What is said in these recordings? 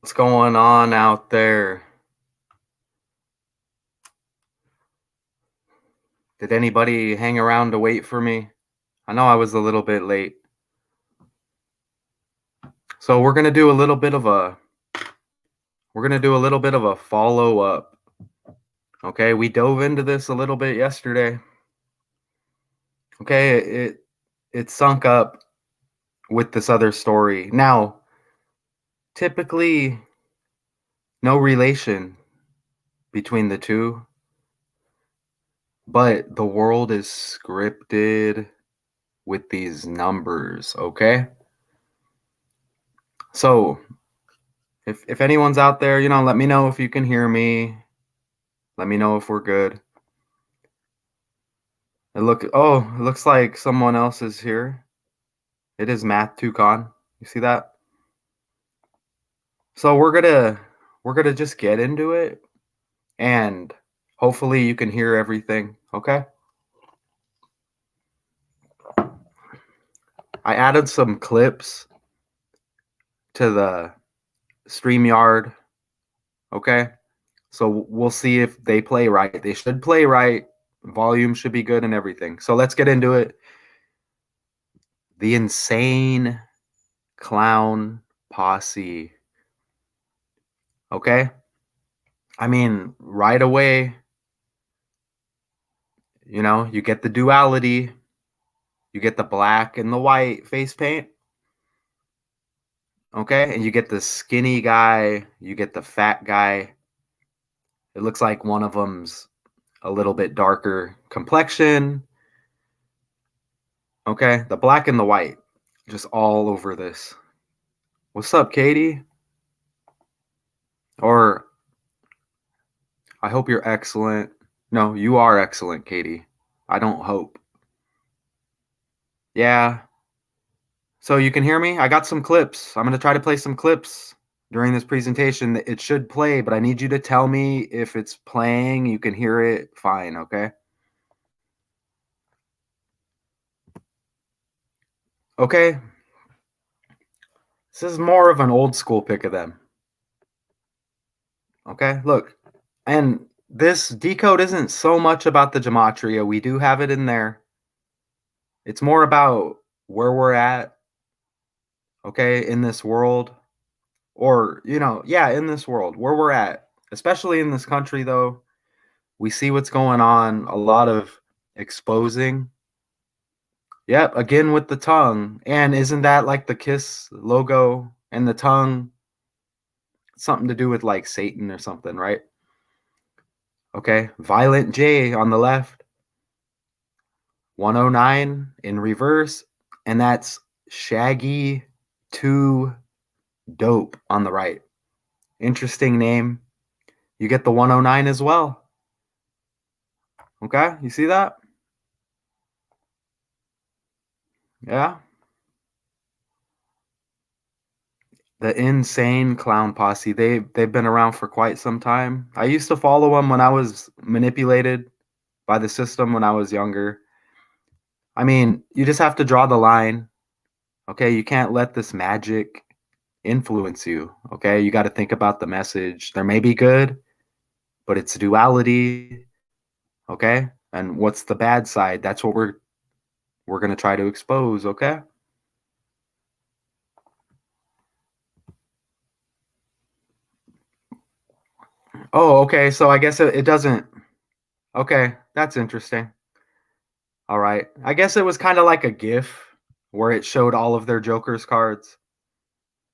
What's going on out there? Did anybody hang around to wait for me? I know I was a little bit late. So we're going to do a little bit of a follow up. Okay, we dove into this a little bit yesterday. Okay, it sunk up with this other story. Now, typically no relation between the two, but the world is scripted with these numbers, okay? So, if anyone's out there, let me know if you can hear me. Let me know if we're good. It looks like someone else is here. It is Math Tucon. You see that? So we're gonna just get into it, and hopefully you can hear everything. Okay. I added some clips to the StreamYard. Okay. So we'll see if they play right. They should play right. Volume should be good and everything. So let's get into it. The insane Clown Posse. Okay? I mean, right away, you get the duality. You get the black and the white face paint. Okay? And you get the skinny guy, you get the fat guy. It looks like one of them's a little bit darker complexion. Okay? The black and the white just all over this. What's up, Katie? Or I hope you're excellent. No, you are excellent, Katie. I don't hope. Yeah. So you can hear me? I got some clips. I'm going to try to play some clips during this presentation. It should play, but I need you to tell me if it's playing. You can hear it. Fine, okay? Okay. This is more of an old school pick of them. Okay, look. And this decode isn't so much about the gematria. We do have it in there. It's more about where we're at, okay, in this world. Or, in this world, where we're at. Especially in this country, though. We see what's going on. A lot of exposing. Yep, again with the tongue. And isn't that like the KISS logo and the tongue? Something to do with like Satan or something, right? Okay, Violent J on the left, 109 in reverse, and that's Shaggy 2 Dope on the right. Interesting name. You get the 109 as well. Okay, you see that? Yeah. The insane Clown Posse. They've been around for quite some time. I used to follow them when I was manipulated by the system when I was younger. I mean, you just have to draw the line. Okay, you can't let this magic influence you. Okay, you got to think about the message. There may be good, but it's duality. Okay, and what's the bad side? That's what we're gonna try to expose. Okay. Oh, okay. So I guess it doesn't. Okay, that's interesting. All right. I guess it was kind of like a GIF where it showed all of their Joker's cards,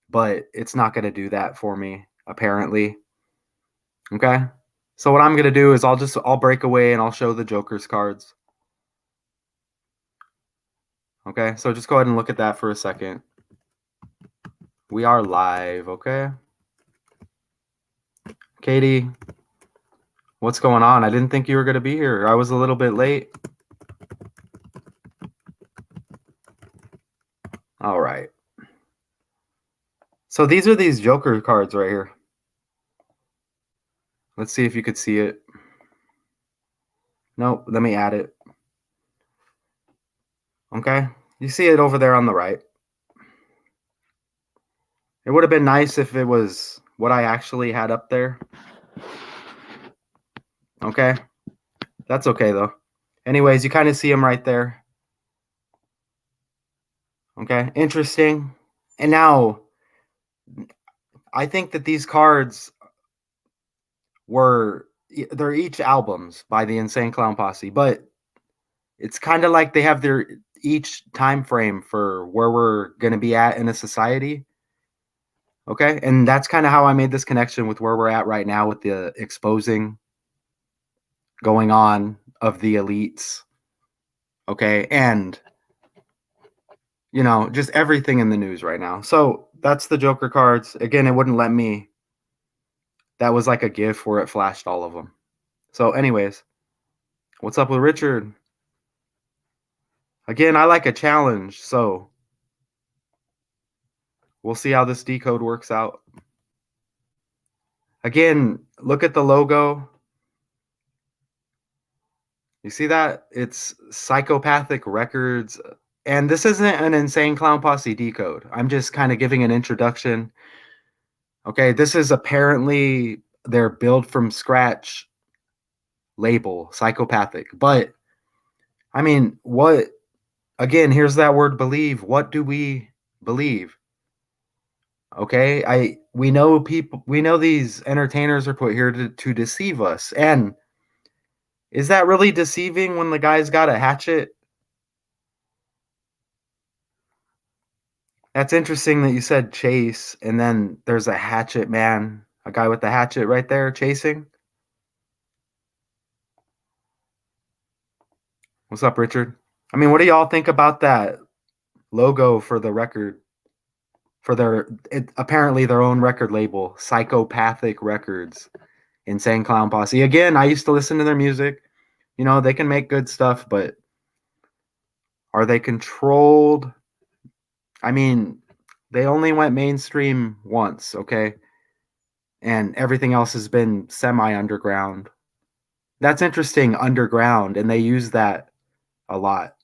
but it's not going to do that for me, apparently. Okay. So what I'm going to do is I'll break away and I'll show the Joker's cards. Okay. So just go ahead and look at that for a second. We are live. Okay. Katie, what's going on? I didn't think you were going to be here. I was a little bit late. All right. So these are these Joker cards right here. Let's see if you could see it. Nope, let me add it. Okay, you see it over there on the right. It would have been nice if it was what I actually had up there. Okay. That's okay though. Anyways, you kind of see them right there. Okay. Interesting. And now I think that these cards they're each albums by the Insane Clown Posse, but it's kind of like they have their each time frame for where we're going to be at in a society. Okay? And that's kind of how I made this connection with where we're at right now with the exposing going on of the elites. Okay? And just everything in the news right now. So, that's the Joker cards. Again, it wouldn't let me. That was like a GIF where it flashed all of them. So, anyways, what's up with Richard? Again, I like a challenge, so we'll see how this decode works out. Again, look at the logo. You see that? It's Psychopathic Records. And this isn't an Insane Clown Posse decode. I'm just kind of giving an introduction. Okay, this is apparently their build from scratch label, Psychopathic. But, I mean, again, here's that word believe. What do we believe? Okay, we know these entertainers are put here to deceive us. And is that really deceiving when the guy's got a hatchet? That's interesting that you said chase, and then there's a hatchet man, a guy with a hatchet right there chasing. What's up, Richard? I mean, what do y'all think about that logo for the record? For apparently their own record label, Psychopathic Records, Insane Clown Posse. Again, I used to listen to their music. They can make good stuff, but are they controlled? I mean, they only went mainstream once, okay? And everything else has been semi-underground. That's interesting, underground, and they use that a lot.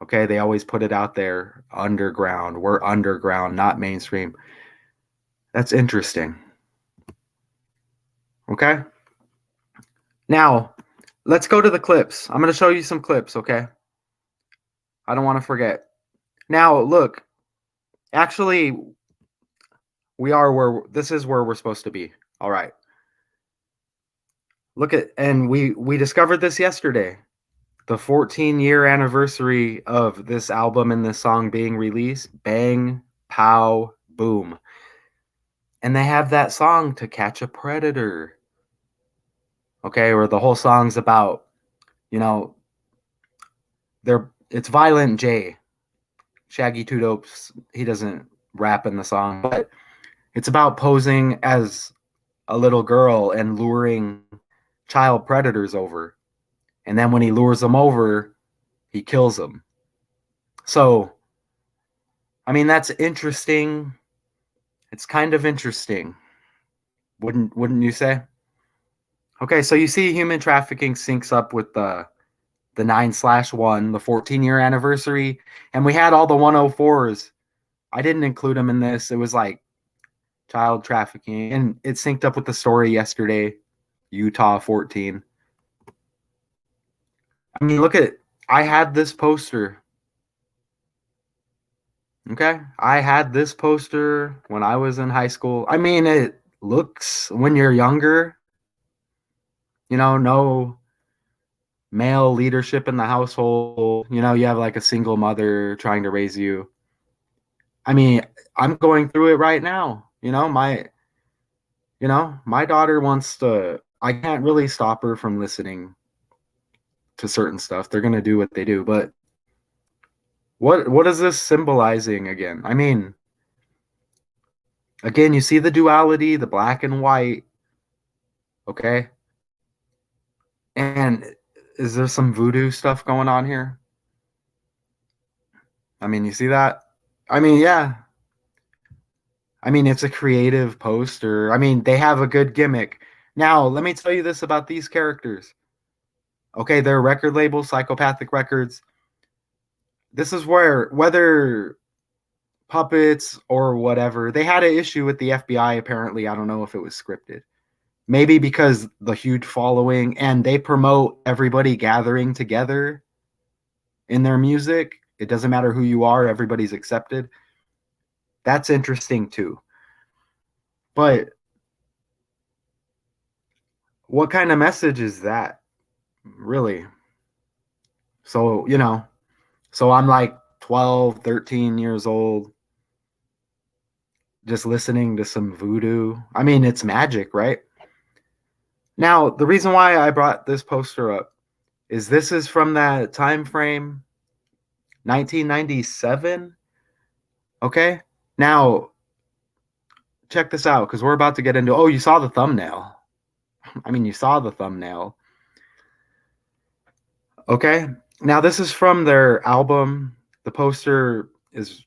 Okay, they always put it out there, underground. We're underground, not mainstream. That's interesting. Okay? Now, let's go to the clips. I'm going to show you some clips, okay? I don't want to forget. Now, look. Actually, this is where we're supposed to be. All right. Look at, and we discovered this yesterday. The 14-year anniversary of this album and this song being released. Bang, pow, boom. And they have that song, To Catch a Predator. Okay, where the whole song's about, it's Violent J. Shaggy Two Dopes, he doesn't rap in the song, but it's about posing as a little girl and luring child predators over. And then when he lures them over, he kills them. So, I mean, that's interesting. It's kind of interesting. Wouldn't you say? Okay, so you see human trafficking syncs up with the 9/1, the 14-year anniversary, and we had all the 104s. I didn't include them in this. It was like child trafficking, and it synced up with the story yesterday, Utah 14. I mean, I had this poster. Okay? I had this poster when I was in high school. I mean, it looks, when you're younger, no male leadership in the household. You have like a single mother trying to raise you. I mean, I'm going through it right now. My daughter wants to, I can't really stop her from listening to certain stuff. They're going to do what they do, but what is this symbolizing again? I mean, again, you see the duality, the black and white. Okay? And is there some voodoo stuff going on here? I mean, you see that? I mean, yeah. I mean, it's a creative poster. I mean, they have a good gimmick. Now, let me tell you this about these characters. Okay, their record label, Psychopathic Records. This is where, whether puppets or whatever. They had an issue with the FBI apparently. I don't know if it was scripted. Maybe because the huge following and they promote everybody gathering together in their music. It doesn't matter who you are, everybody's accepted. That's interesting too. But what kind of message is that, really? So, so I'm like 12, 13 years old, just listening to some voodoo. I mean, it's magic, right? Now, the reason why I brought this poster up is this is from that time frame, 1997. Okay. Now, check this out because we're about to get into. Oh, you saw the thumbnail. I mean, you saw the thumbnail. Okay. Now, this is from their album. The poster is,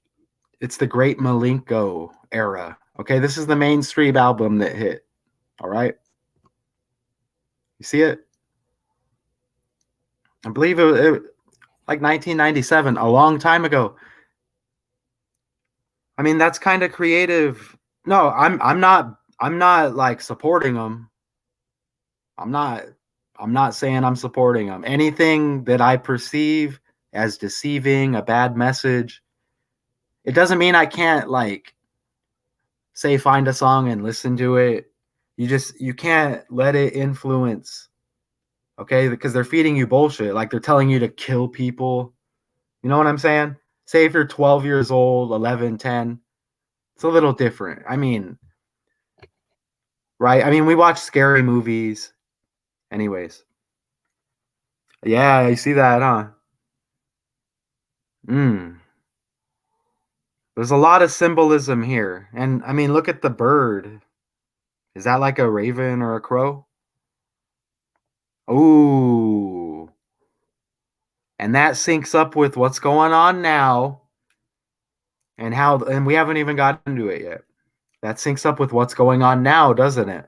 it's the Great Malenko era. Okay. This is the mainstream album that hit. All right. You see it? I believe it like 1997, a long time ago. I mean, that's kind of creative. No, I'm not like supporting them. I'm not I'm not saying I'm supporting them. Anything that I perceive as deceiving, a bad message, it doesn't mean I can't like say find a song and listen to it. You can't let it influence, okay? Because they're feeding you bullshit. Like they're telling you to kill people. You know what I'm saying? Say if you're 12 years old, 11, 10, it's a little different. I mean, right? I mean, we watch scary movies. Anyways. Yeah, you see that, huh? Mm. There's a lot of symbolism here. And I mean, look at the bird. Is that like a raven or a crow? Ooh. And that syncs up with what's going on now and we haven't even gotten into it yet. That syncs up with what's going on now, doesn't it?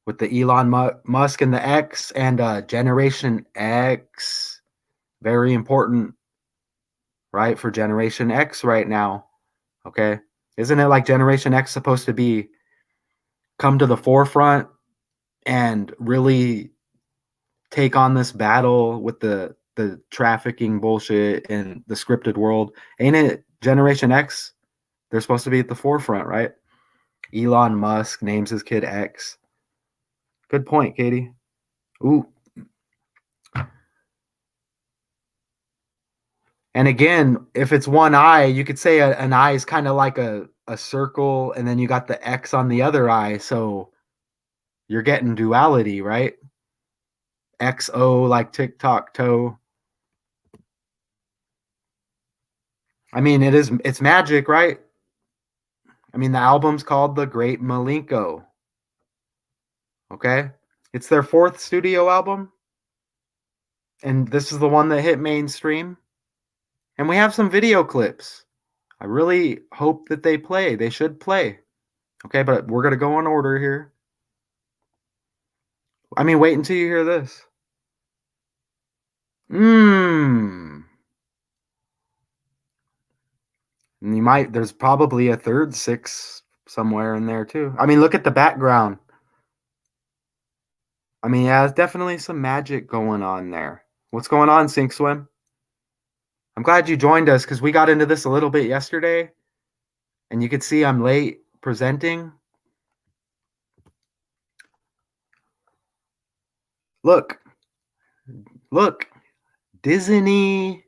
With the Elon Musk and the X and Generation X. Very important, right? For Generation X right now. Okay. Isn't it like Generation X supposed to be come to the forefront and really take on this battle with the trafficking bullshit and the scripted world? Ain't it Generation X? They're supposed to be at the forefront, right? Elon Musk names his kid X. Good point, Katie. Ooh. And again, if it's one eye, you could say an eye is kind of like a circle, and then you got the X on the other eye. So you're getting duality, right? XO like tic-tac toe. I mean, it's magic, right? I mean, the album's called The Great Malenko. Okay? It's their fourth studio album. And this is the one that hit mainstream. And we have some video clips. I really hope that they play. They should play. Okay, but we're going to go in order here. I mean, wait until you hear this. Mmm. And there's probably a third six somewhere in there too. I mean, look at the background. I mean, yeah, there's definitely some magic going on there. What's going on, Sink Swim? I'm glad you joined us because we got into this a little bit yesterday. And you could see I'm late presenting. Look. Disney.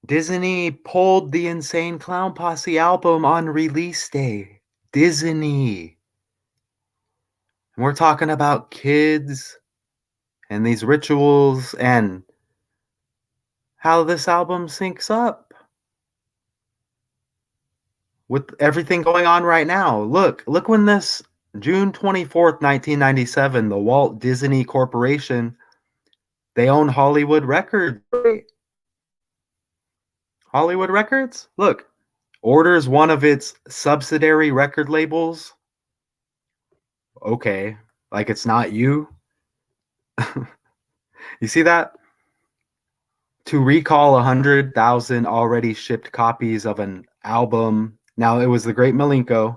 Disney pulled the Insane Clown Posse album on release day. Disney. And we're talking about kids and these rituals and how this album syncs up with everything going on right now. Look when this June 24th, 1997, the Walt Disney Corporation, they own Hollywood Records. Hollywood Records? Look, orders one of its subsidiary record labels. Okay, like it's not you. You see that? To recall 100,000 already shipped copies of an album. Now, it was the Great Milenko,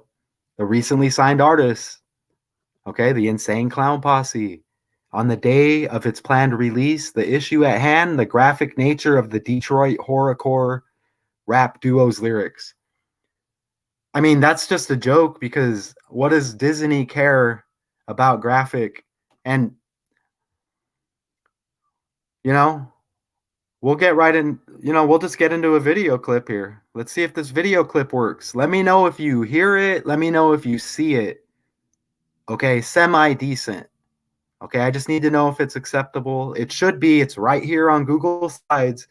the recently signed artist, okay, the Insane Clown Posse. On the day of its planned release, the issue at hand, the graphic nature of the Detroit horrorcore rap duo's lyrics. I mean, that's just a joke because what does Disney care about graphic? And, you know, we'll get right in, we'll just get into a video clip here. Let's see if this video clip works. Let me know if you hear it. Let me know if you see it. Okay, semi decent. Okay, I just need to know if it's acceptable. It should be. It's right here on Google Slides.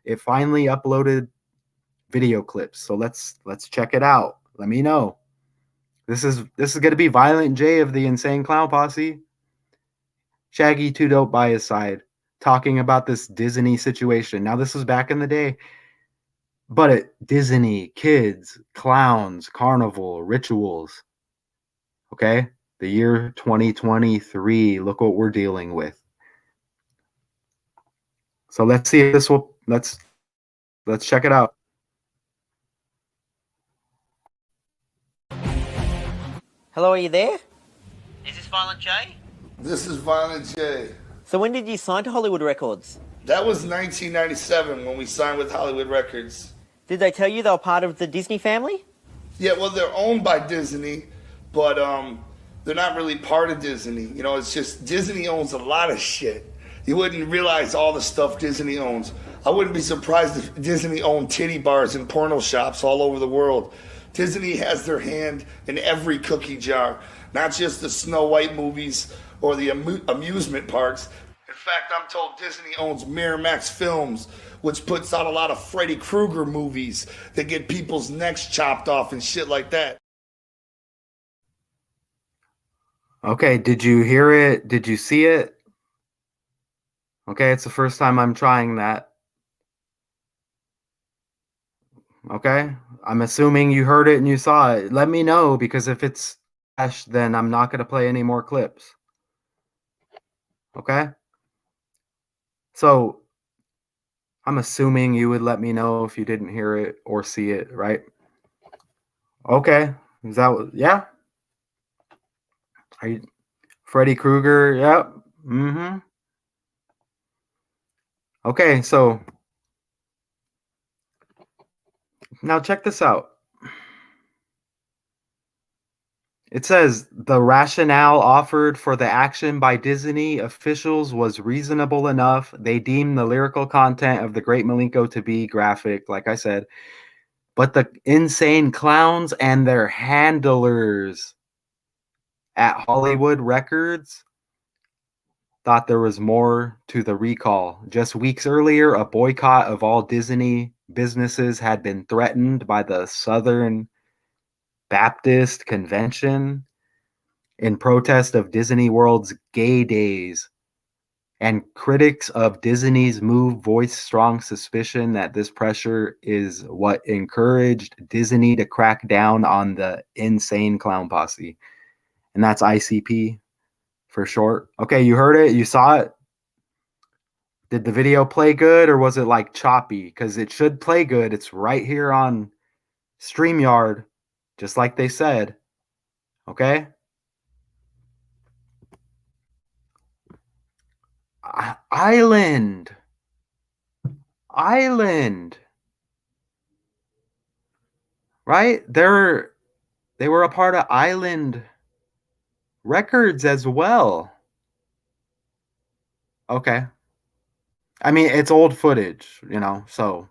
It finally uploaded video clips. So let's check it out. Let me know. This is going to be Violent J of the Insane Clown Posse. Shaggy Too Dope by his side, talking about this Disney situation. Now, this was back in the day, but Disney, kids, clowns, carnival, rituals. Okay, the year 2023. Look what we're dealing with. So let's see if this will. Let's check it out. Hello, are you there? Is this Violent J? This is Violent J. So when did you sign to Hollywood Records? That was 1997 when we signed with Hollywood Records. Did they tell you they were part of the Disney family? Yeah, well, they're owned by Disney, but they're not really part of Disney. You know, it's just Disney owns a lot of shit. You wouldn't realize all the stuff Disney owns. I wouldn't be surprised if Disney owned titty bars and porno shops all over the world. Disney has their hand in every cookie jar, not just the Snow White movies or the amusement parks. In fact, I'm told Disney owns Miramax Films, which puts out a lot of Freddy Krueger movies that get people's necks chopped off and shit like that. Okay, did you hear it? Did you see it? Okay, it's the first time I'm trying that. Okay, I'm assuming you heard it and you saw it. Let me know, because if it's trash, then I'm not going to play any more clips. Okay? So I'm assuming you would let me know if you didn't hear it or see it, right? Okay. Is that, yeah? Are you Freddy Krueger? Yep. Mm-hmm. Okay, so now check this out. It says the rationale offered for the action by Disney officials was reasonable enough. They deemed the lyrical content of the Great Milenko to be graphic, like I said, but the insane clowns and their handlers at Hollywood Records thought there was more to the recall. Just weeks earlier, a boycott of all Disney businesses had been threatened by the Southern Baptist Convention in protest of Disney World's Gay Days. And critics of Disney's move voiced strong suspicion that this pressure is what encouraged Disney to crack down on the Insane Clown Posse. And that's ICP for short. Okay, you heard it? You saw it? Did the video play good, or was it like choppy? Because it should play good. It's right here on StreamYard, just like they said. Okay? Island. Right? They were a part of Island Records as well. Okay. I mean, it's old footage, so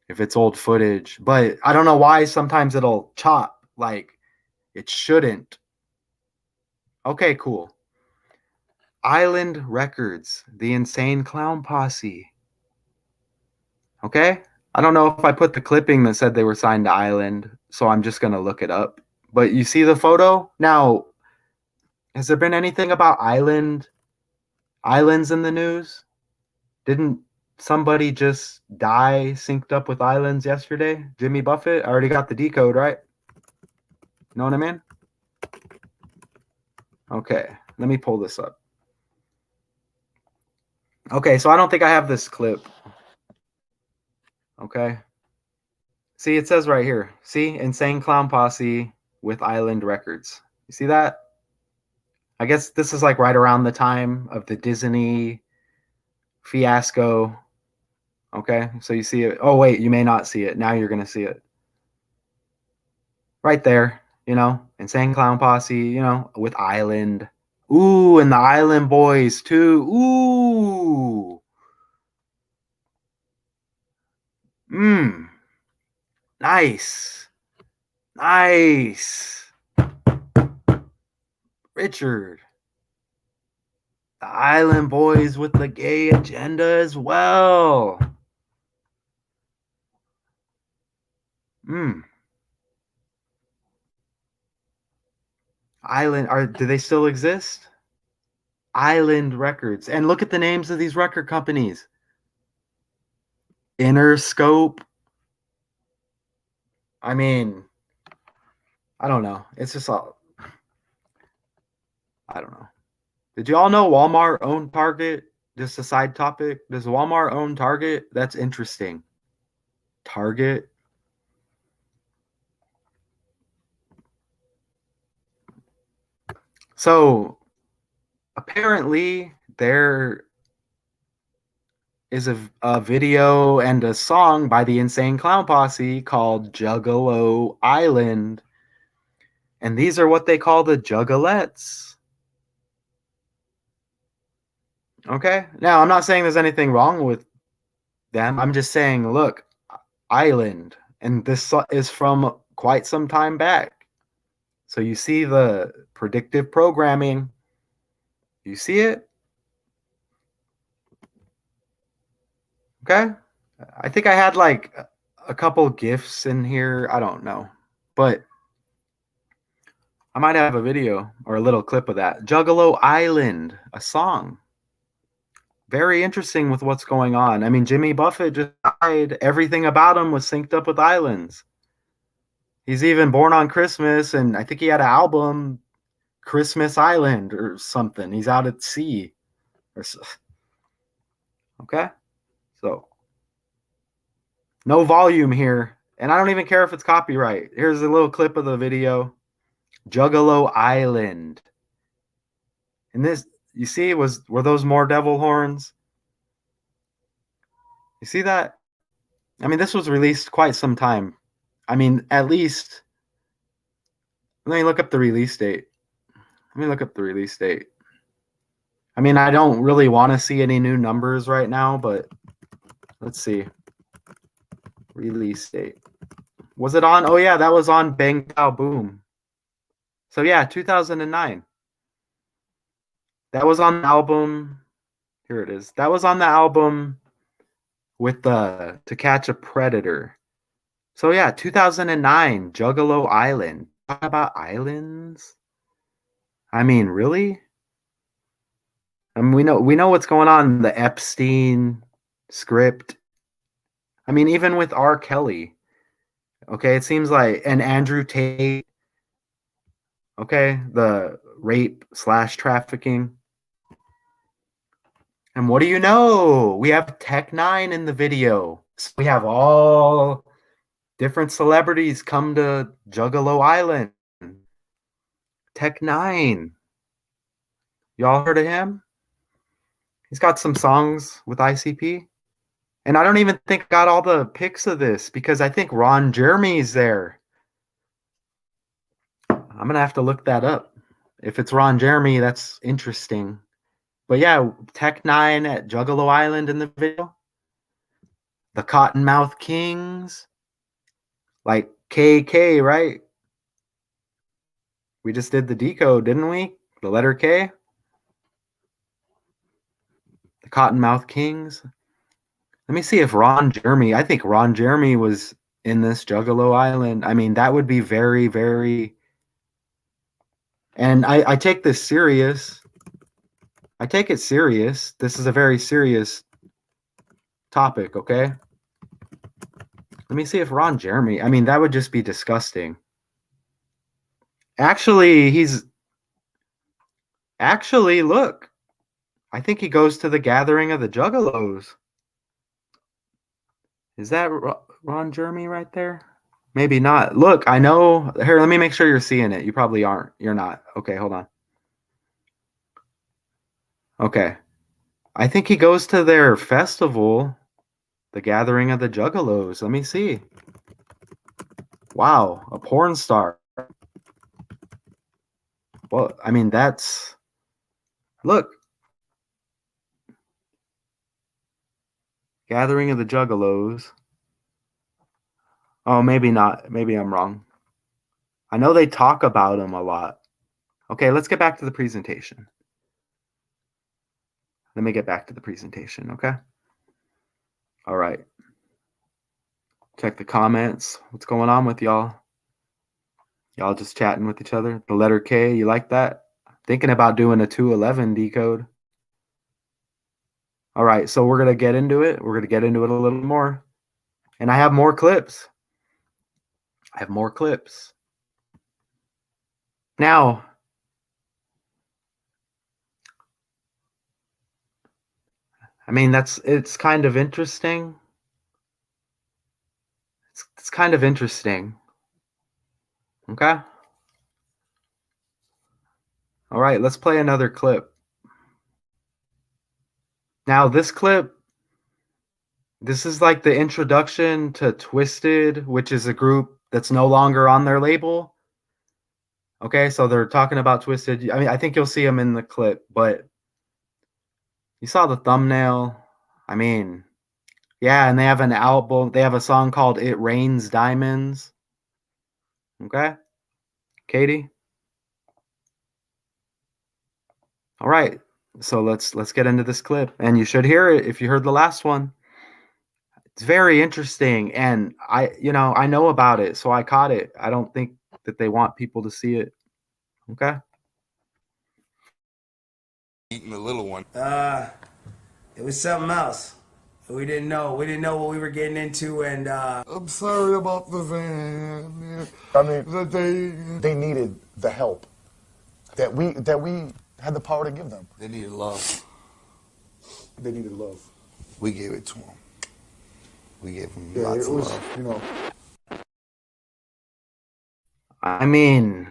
if it's old footage, but I don't know why sometimes it'll chop, like it shouldn't. Okay, cool. Island Records, the Insane Clown Posse. Okay? I don't know if I put the clipping that said they were signed to Island, so I'm just going to look it up. But you see the photo? Now, has there been anything about islands in the news? Didn't somebody just die synced up with islands yesterday? Jimmy Buffett? I already got the decode, right? You know what I mean? Okay, let me pull this up. Okay, so I don't think I have this clip. Okay. See, it says right here. See, Insane Clown Posse with Island Records. You see that? I guess this is like right around the time of the Disney fiasco. Okay, so you see it. Oh, wait, you may not see it. Now you're going to see it. Right there, Insane Clown Posse, with Island. Ooh, and the Island Boys, too. Ooh. Mmm. Nice. Nice. Richard. The Island Boys with the gay agenda as well. Do they still exist? Island Records. And look at the names of these record companies. Interscope. I mean, I don't know. It's just all, I don't know. Did you all know Walmart owned Target? Just a side topic. Does Walmart own Target? That's interesting. Target. So apparently there is a video and a song by the Insane Clown Posse called Juggalo Island. And these are what they call the Juggalettes. Okay? Now, I'm not saying there's anything wrong with them. I'm just saying, look, Island. And this is from quite some time back. So you see the predictive programming. You see it? Okay? I think I had like a couple GIFs in here. I don't know. But I might have a video or a little clip of that. Juggalo Island, a song. Very interesting with what's going on. I mean, Jimmy Buffett just died. Everything about him was synced up with islands. He's even born on Christmas, and I think he had an album, Christmas Island or something. He's out at sea. Okay? So, no volume here. And I don't even care if it's copyright. Here's a little clip of the video. Juggalo Island. And this, you see, were those more devil horns? You see that? I mean, this was released quite some time. I mean, at least. Let me look up the release date. I mean, I don't really want to see any new numbers right now, but let's see. Release date. Was it on? Oh, yeah, that was on Bang Pow Boom. So, yeah, 2009. That was on the album. Here it is. That was on the album with the To Catch a Predator. So, yeah, 2009, Juggalo Island. Talk about islands? I mean, really? I mean, we know what's going on in the Epstein script. I mean, even with R. Kelly, okay, it seems like, and Andrew Tate, okay, the rape/trafficking. And what do you know? We have Tech9 in the video. So we have all different celebrities come to Juggalo Island. Tech9. Y'all heard of him? He's got some songs with ICP. And I don't even think I got all the pics of this because I think Ron Jeremy's there. I'm going to have to look that up. If it's Ron Jeremy, that's interesting. But yeah, Tech9 at Juggalo Island in the video. The Cottonmouth Kings. Like KK, right? We just did the decode, didn't we? The letter K. The Cottonmouth Kings. Let me see if Ron Jeremy, I think Ron Jeremy was in this Juggalo Island. I mean, that would be very, very, and I take this serious. I take it serious. This is a very serious topic, okay? Let me see if Ron Jeremy, I mean, that would just be disgusting. Actually, look. I think he goes to the gathering of the Juggalos. Is that Ron Jeremy right there? Maybe not. Look, I know. Here, let me make sure you're seeing it. You probably aren't. You're not. Okay, hold on. Okay. I think he goes to their festival, the gathering of the Juggalos. Let me see. Wow, a porn star. Well, I mean, that's. Look. Gathering of the Juggalos. Oh, maybe not. Maybe I'm wrong. I know they talk about him a lot. Okay, let's get back to the presentation. Let me get back to the presentation, okay? All right. Check the comments. What's going on with y'all? Y'all just chatting with each other? The letter K, you like that? Thinking about doing a 211 decode. All right, so we're going to get into it. We're going to get into it a little more. And I have more clips. Now, I mean, it's kind of interesting. It's kind of interesting. Okay? All right, let's play another clip. Now, this clip, this is like the introduction to Twisted, which is a group that's no longer on their label. Okay, so they're talking about Twisted. I mean, I think you'll see them in the clip, but you saw the thumbnail. I mean, yeah, and they have an album. They have a song called It Rains Diamonds. Okay? Katie? All right. So let's get into this clip. And you should hear it if you heard the last one. It's very interesting, and I know about it, so I caught it. I don't think that they want people to see it. Okay? Eating the little one. It was something else. We didn't know. We didn't know what we were getting into, and I'm sorry about the van. I mean, they needed the help that we had the power to give them. They needed love. They needed love. We gave it to them. We gave them Yeah, lots it of was, love. you know. I mean,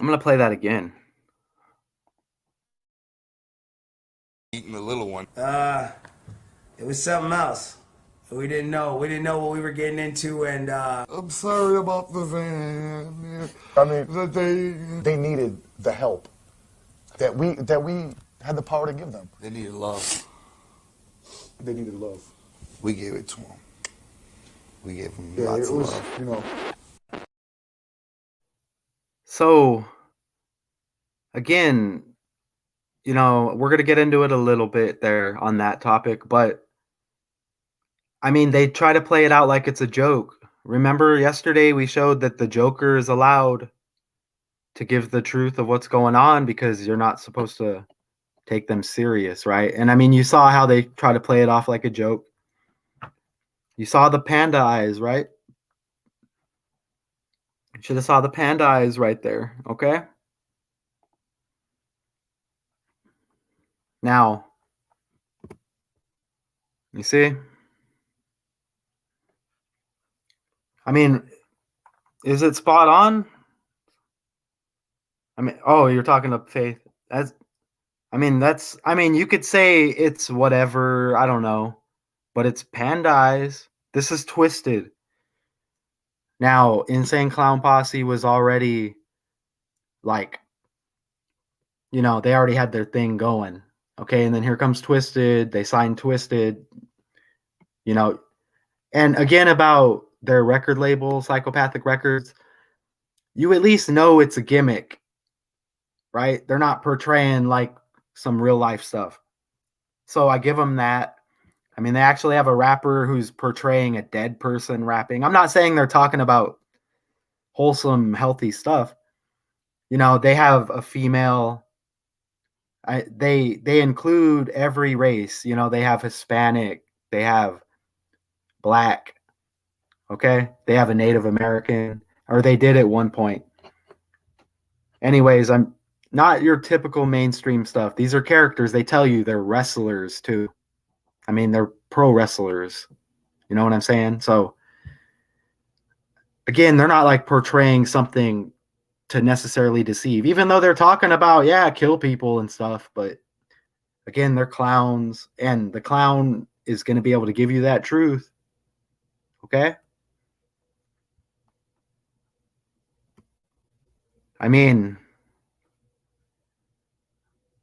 I'm going to play that again. Eating the little one. it was something else. We didn't know. We didn't know what we were getting into, and I'm sorry about the van. I mean, they needed the help that we had the power to give them. They needed love. They needed love. We gave it to them. We gave them Yeah, lots it of was, love. you know. So, again, we're going to get into it a little bit there on that topic, but I mean, they try to play it out like it's a joke. Remember yesterday we showed that the Joker is allowed to give the truth of what's going on because you're not supposed to take them serious, right? And I mean, you saw how they try to play it off like a joke. You saw the panda eyes, right? You should have saw the panda eyes right there, okay? Now, you see? I mean, is it spot on? I mean, oh, you're talking to Faith. You could say it's whatever, I don't know, but it's panda eyes. This is Twisted. Now, Insane Clown Posse was already like, they already had their thing going. Okay, and then here comes Twisted. They signed Twisted, and again about their record label, Psychopathic Records, you at least know it's a gimmick, right? They're not portraying like some real life stuff. So I give them that. I mean, they actually have a rapper who's portraying a dead person rapping. I'm not saying they're talking about wholesome, healthy stuff. They have a female. They include every race. They have Hispanic. They have Black. Okay, they have a Native American, or they did at one point. Anyways, not your typical mainstream stuff. These are characters. They tell you they're wrestlers too. I mean, they're pro wrestlers. You know what I'm saying? So again, they're not like portraying something to necessarily deceive, even though they're talking about, yeah, kill people and stuff. But again, they're clowns, and the clown is going to be able to give you that truth. Okay? I mean,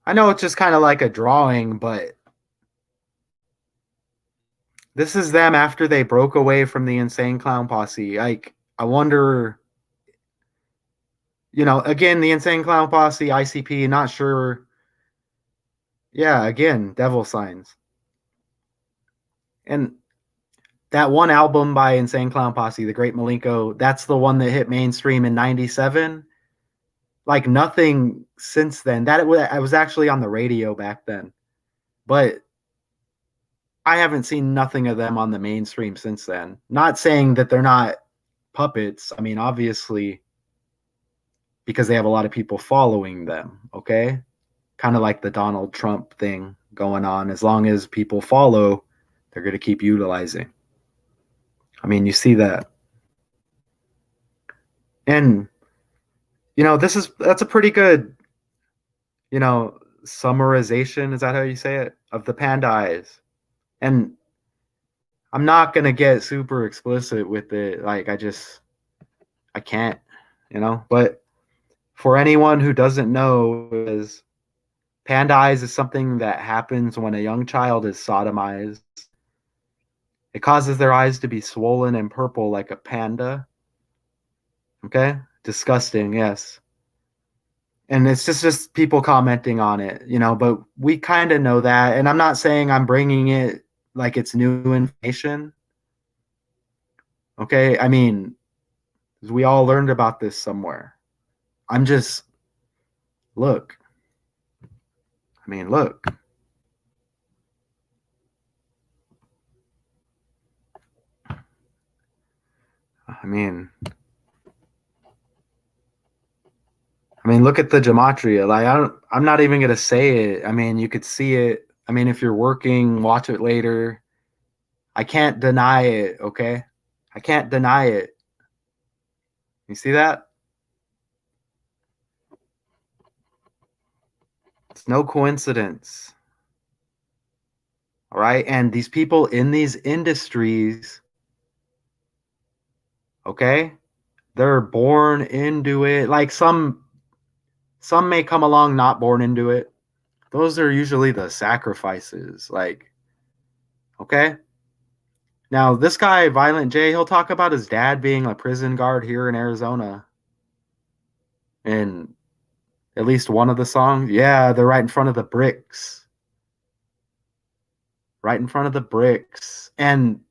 I know it's just kind of like a drawing, but this is them after they broke away from the Insane Clown Posse. Like, I wonder, again, the Insane Clown Posse, ICP, not sure. Yeah, again, devil signs. And that one album by Insane Clown Posse, The Great Malenko, that's the one that hit mainstream in 97. Like nothing since then. I was actually on the radio back then. But I haven't seen nothing of them on the mainstream since then. Not saying that they're not puppets. I mean, obviously, because they have a lot of people following them, okay? Kind of like the Donald Trump thing going on. As long as people follow, they're going to keep utilizing. I mean, you see that. And, that's a pretty good, summarization. Is that how you say it? Of the Panda Eyes. And I'm not going to get super explicit with it. Like, I can't, But for anyone who doesn't know, is Panda Eyes is something that happens when a young child is sodomized. It causes their eyes to be swollen and purple like a panda. Okay? Disgusting, yes. And it's just people commenting on it, but we kind of know that. And I'm not saying I'm bringing it like it's new information. Okay? I mean, we all learned about this somewhere. I'm just, look. I mean, look. I mean, look at the gematria. Like, I'm not even gonna say it. I mean, you could see it. I mean, if you're working, watch it later. I can't deny it, okay? I can't deny it. You see that? It's no coincidence. All right? And these people in these industries, okay? They're born into it. Like some may come along not born into it. Those are usually the sacrifices. Like, okay? Now, this guy, Violent J, he'll talk about his dad being a prison guard here in Arizona. And at least one of the songs, yeah, they're right in front of the bricks. Right in front of the bricks. And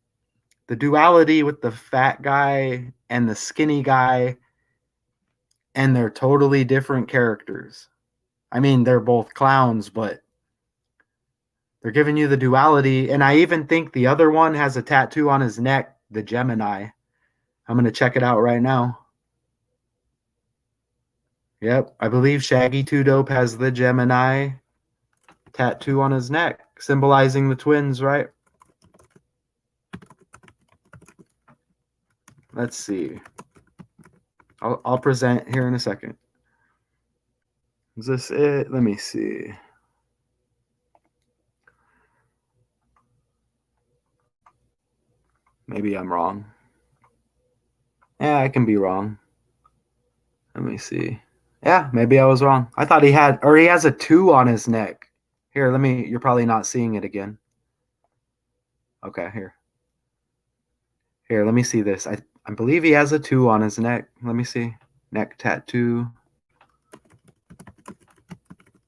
the duality with the fat guy and the skinny guy, and they're totally different characters. I mean, they're both clowns, but they're giving you the duality. And I even think the other one has a tattoo on his neck, the Gemini. I'm going to check it out right now. Yep, I believe Shaggy 2 Dope has the Gemini tattoo on his neck, symbolizing the twins, right? Let's see. I'll present here in a second. Is this it? Let me see. Maybe I'm wrong. Yeah, I can be wrong. Let me see. Yeah, maybe I was wrong. I thought he has a 2 on his neck. Here, you're probably not seeing it again. Okay, here. Here, let me see this. I believe he has a 2 on his neck. Let me see. Neck tattoo.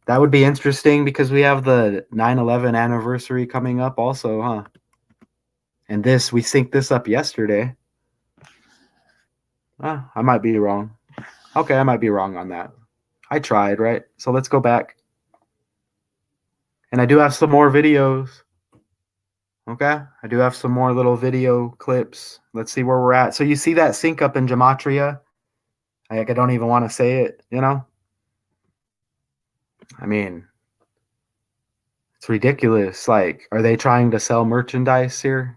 That would be interesting because we have the 9/11 anniversary coming up also, huh? And we synced this up yesterday. I might be wrong. Okay, I might be wrong on that. I tried, right? So let's go back. And I do have some more videos. Okay? I do have some more little video clips. Let's see where we're at. So you see that sync up in gematria? I don't even want to say it, I mean, it's ridiculous. Like, are they trying to sell merchandise here?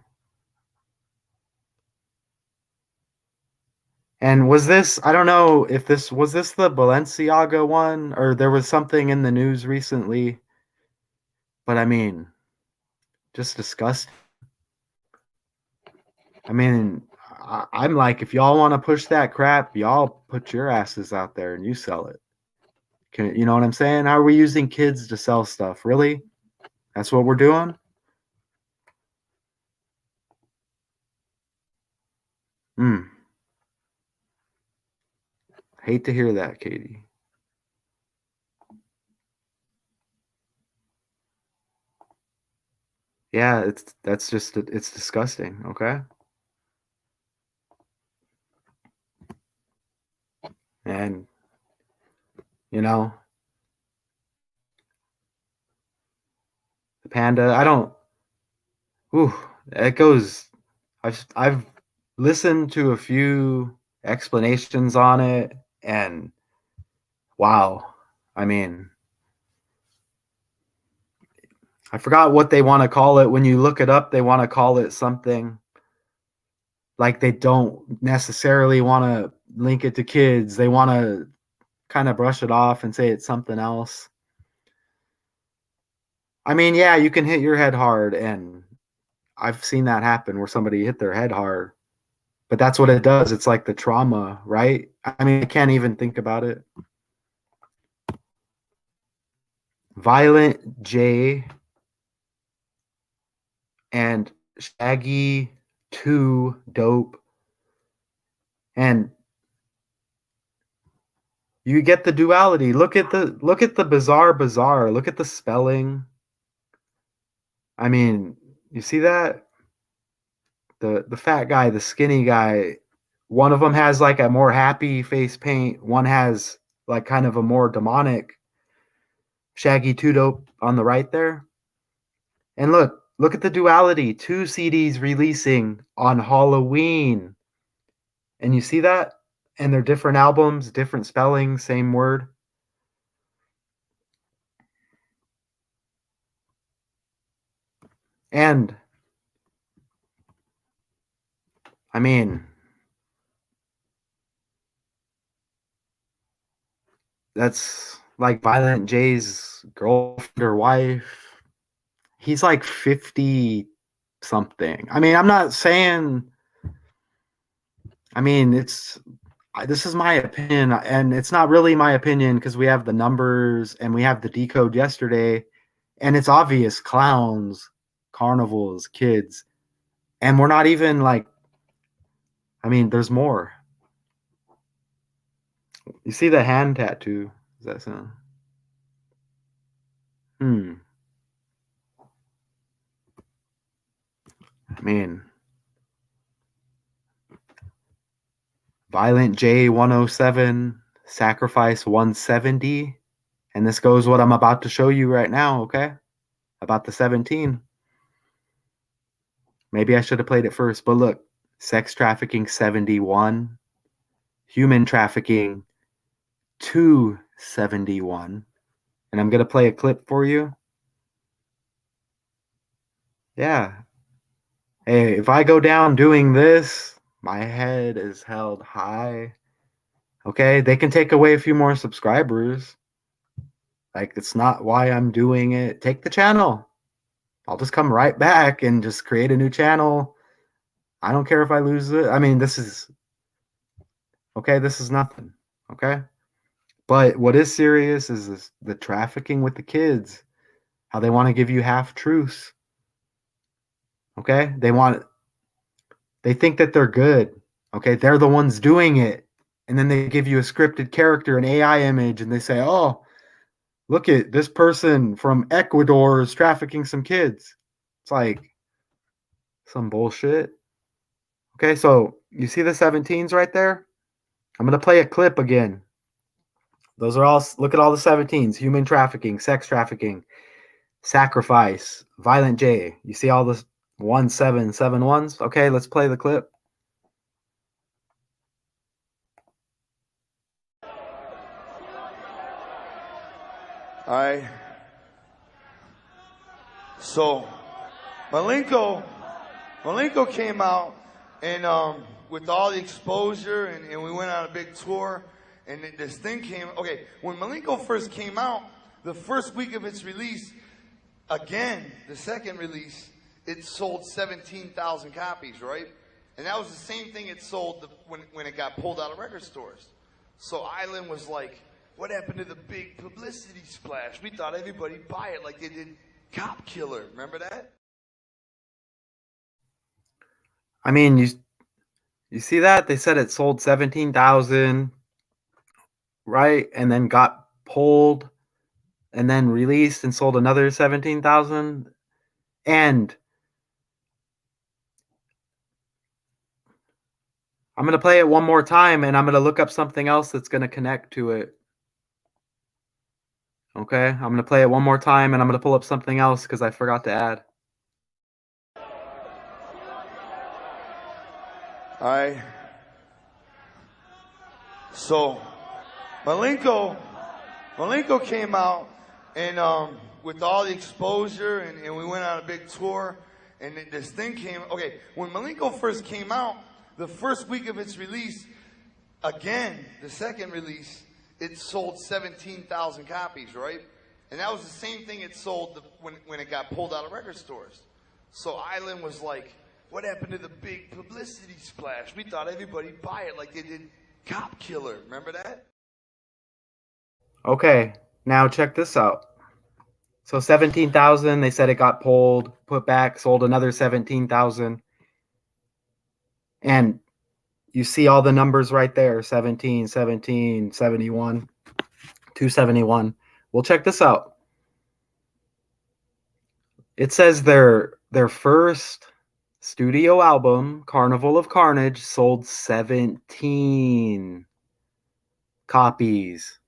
And was this, I don't know if this was this the Balenciaga one, or there was something in the news recently, but I mean, just disgusting. I mean, I'm like, if y'all want to push that crap, y'all put your asses out there and you sell it. You know what I'm saying? How are we using kids to sell stuff? Really? That's what we're doing? Hmm. Hate to hear that, Katie. Yeah, it's disgusting, okay? And you know, the panda, I don't ooh, it goes I've listened to a few explanations on it and wow. I mean, I forgot what they want to call it. When you look it up, they want to call it something like they don't necessarily want to link it to kids. They want to kind of brush it off and say it's something else. I mean, yeah, you can hit your head hard, and I've seen that happen where somebody hit their head hard, but that's what it does. It's like the trauma, right? I mean, I can't even think about it. Violent J and Shaggy 2 dope. And you get the duality. Look at the bizarre bazaar. Look at the spelling. I mean, you see that? The fat guy, the skinny guy, one of them has like a more happy face paint, one has like kind of a more demonic Shaggy 2 dope on the right there. And look at the duality. 2 CDs releasing on Halloween. And you see that? And they're different albums, different spelling, same word. And I mean, that's like Violent J's girlfriend or wife. He's like 50 something. I mean, I'm not saying, I mean, this is my opinion, and it's not really my opinion because we have the numbers and we have the decode yesterday, and it's obvious clowns, carnivals, kids, and we're not even like, I mean, there's more. You see the hand tattoo? Does that sound? Hmm. I mean, Violent J 107, Sacrifice 170, and this goes what I'm about to show you right now, okay? About the 17. Maybe I should have played it first, but look, sex trafficking 71, human trafficking 271. And I'm going to play a clip for you. Yeah. Hey, if I go down doing this, my head is held high. Okay, they can take away a few more subscribers. Like, it's not why I'm doing it. Take the channel. I'll just come right back and just create a new channel. I don't care if I lose it. I mean, this is okay. This is nothing. Okay. But what is serious is the trafficking with the kids, how they want to give you half truths. Okay. They think that they're good. Okay. They're the ones doing it. And then they give you a scripted character, an AI image, and they say, oh, look at this person from Ecuador is trafficking some kids. It's like some bullshit. Okay, so you see the 17s right there? I'm going to play a clip again. Those are all, look at all the 17s: human trafficking, sex trafficking, sacrifice, Violent J. You see all the 1771s? Okay, let's play the clip. All right. So, Malenko came out and with all the exposure and we went on a big tour and this thing came. Okay, when Malenko first came out, the first week of its release, again, the second release, it sold 17,000 copies, right? And that was the same thing it sold when it got pulled out of record stores. So Island was like, what happened to the big publicity splash? We thought everybody'd buy it like they did Cop Killer. Remember that? I mean, you see that? They said it sold 17,000, right? And then got pulled and then released and sold another 17,000. And I'm going to play it one more time and I'm going to look up something else that's going to connect to it. Okay, I'm going to play it one more time and I'm going to pull up something else because I forgot to add. All right. So, Malenko came out and with all the exposure and we went on a big tour and this thing came. Okay, when Malenko first came out, the first week of its release, again, the second release, it sold 17,000 copies, right? And that was the same thing it sold when it got pulled out of record stores. So Island was like, what happened to the big publicity splash? We thought everybody'd buy it like they did Cop Killer. Remember that? Okay, now check this out. So 17,000, they said it got pulled, put back, sold another 17,000. And you see all the numbers right there, 17, 17, 71, 271. Well, check this out. It says their first studio album, Carnival of Carnage, sold 17 copies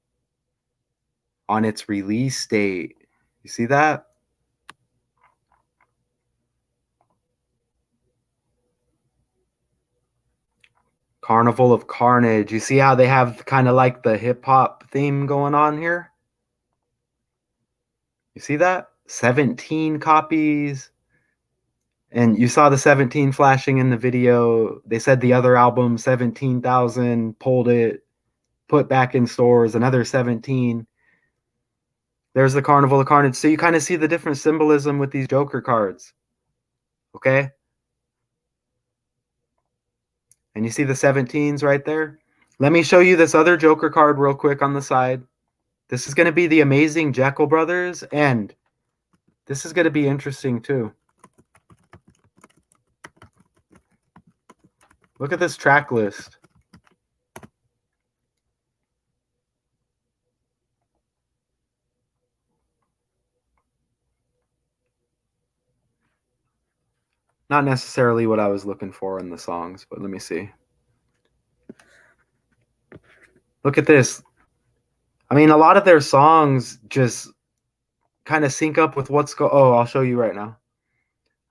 on its release date. You see that? Carnival of Carnage. You see how they have kind of like the hip hop theme going on here? You see that? 17 copies. And you saw the 17 flashing in the video. They said the other album, 17,000, pulled it, put back in stores, another 17. There's the Carnival of Carnage. So you kind of see the different symbolism with these Joker cards. Okay? And you see the 17s right there? Let me show you this other Joker card real quick on the side. This is going to be the Amazing Jekyll Brothers, and this is going to be interesting too. Look at this track list. Not necessarily what I was looking for in the songs, but let me see. Look at this. I mean, a lot of their songs just kind of sync up with what's going. Oh, I'll show you right now.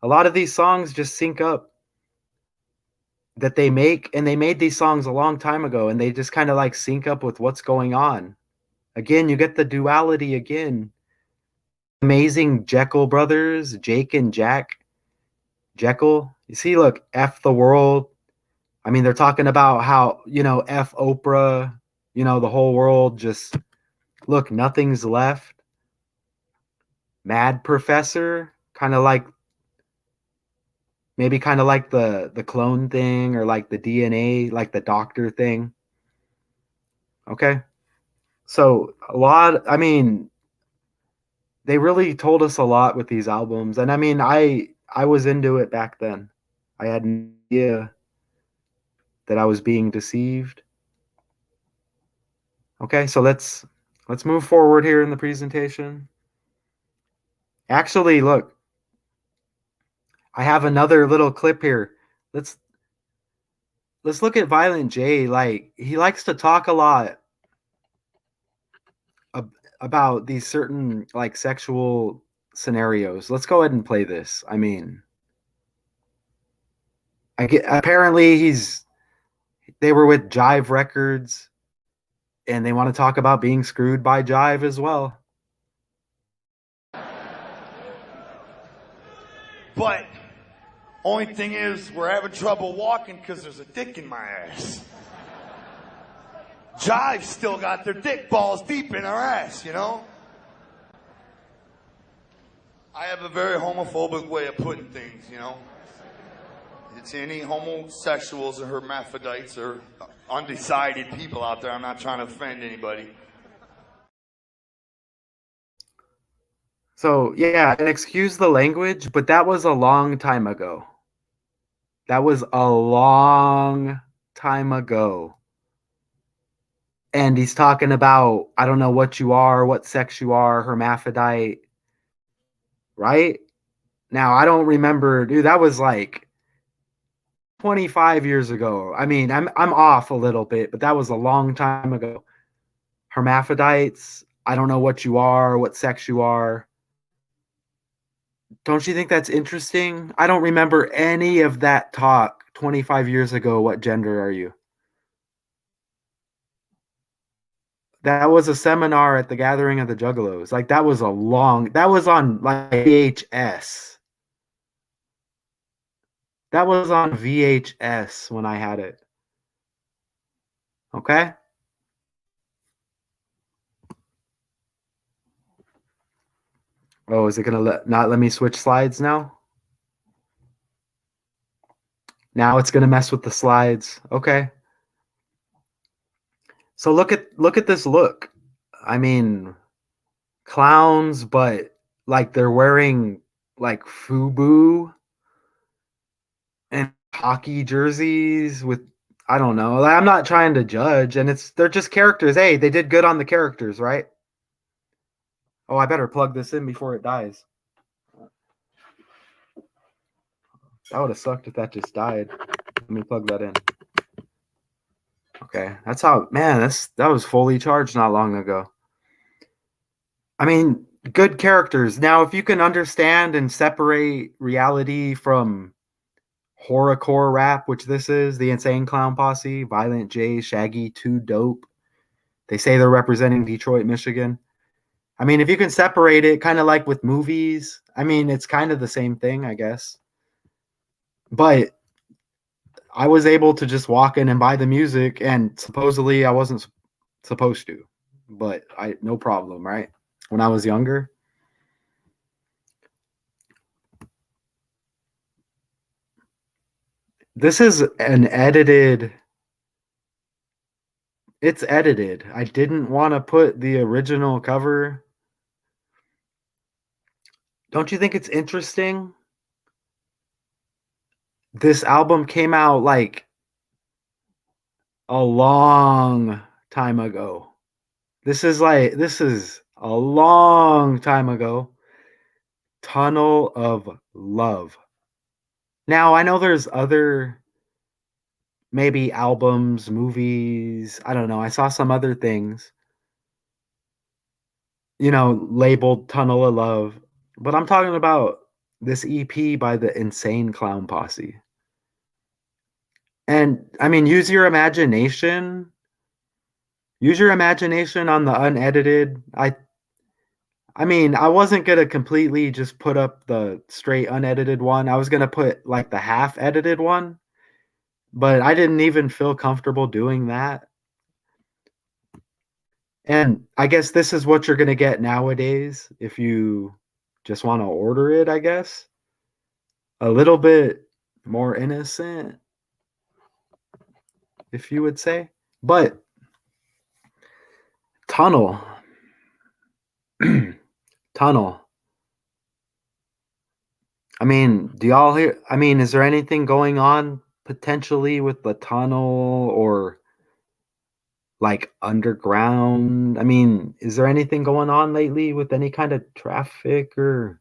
A lot of these songs just sync up that they make, and they made these songs a long time ago, and they just kind of like sync up with what's going on. Again, you get the duality again. Amazing Jekyll Brothers, Jake and Jack. Jekyll. You see, look, F the world. I mean, they're talking about how, F Oprah, the whole world just, look, nothing's left. Mad Professor, kind of like, maybe kind of like the clone thing or like the DNA, like the doctor thing. Okay. So they really told us a lot with these albums. And I mean, I was into it back then. I had no idea that I was being deceived. Okay, so let's move forward here in the presentation. Actually, look, I have another little clip here. Let's look at Violent J. Like, he likes to talk a lot about these certain like sexual scenarios. Let's go ahead and play this. I mean, apparently they were with Jive Records and they want to talk about being screwed by Jive as well. Only thing is, we're having trouble walking because there's a dick in my ass. Jive's still got their dick balls deep in our ass, you know? I have a very homophobic way of putting things, you know? It's any homosexuals or hermaphrodites or undecided people out there. I'm not trying to offend anybody. So, yeah, and excuse the language, but that was a long time ago. That was a long time ago. And he's talking about, I don't know what you are, what sex you are, hermaphrodite, right? Now, I don't remember, dude, that was like 25 years ago. I mean, I'm off a little bit, but that was a long time ago. Hermaphrodites, I don't know what you are, what sex you are. Don't you think that's interesting? I don't remember any of that talk 25 years ago. What gender are you? That was a seminar at the Gathering of the Juggalos. Like that was that was on like VHS. That was on VHS when I had it. Okay? Oh, is it going to not let me switch slides now? Now it's going to mess with the slides. Okay. So look at this look. I mean, clowns, but like they're wearing like FUBU and hockey jerseys with, I don't know. I'm not trying to judge, and they're just characters. Hey, they did good on the characters, right? Oh, I better plug this in before it dies. That would have sucked if that just died. Let me plug that in. Okay, that's how, man, that was fully charged not long ago. I mean, good characters. Now, if you can understand and separate reality from horrorcore rap, which this is, the Insane Clown Posse, Violent J, Shaggy, Too Dope. They say they're representing Detroit, Michigan. I mean, if you can separate it, kind of like with movies, I mean, it's kind of the same thing, I guess. But I was able to just walk in and buy the music, and supposedly I wasn't supposed to, but no problem, right? When I was younger. This is an edited. It's edited. I didn't want to put the original cover. Don't you think it's interesting? This album came out like a long time ago. This is a long time ago. Tunnel of Love. Now, I know there's other maybe albums, movies, I don't know. I saw some other things, labeled Tunnel of Love, but I'm talking about this EP by the Insane Clown Posse. And I mean, use your imagination. Use your imagination on the unedited. I mean, I wasn't going to completely just put up the straight unedited one. I was going to put like the half edited one, but I didn't even feel comfortable doing that. And I guess this is what you're going to get nowadays if you just want to order it, I guess. A little bit more innocent, if you would say. But Tunnel. Tunnel. I mean, do y'all hear? I mean, is there anything going on potentially with the tunnel or like underground? I mean, is there anything going on lately with any kind of traffic or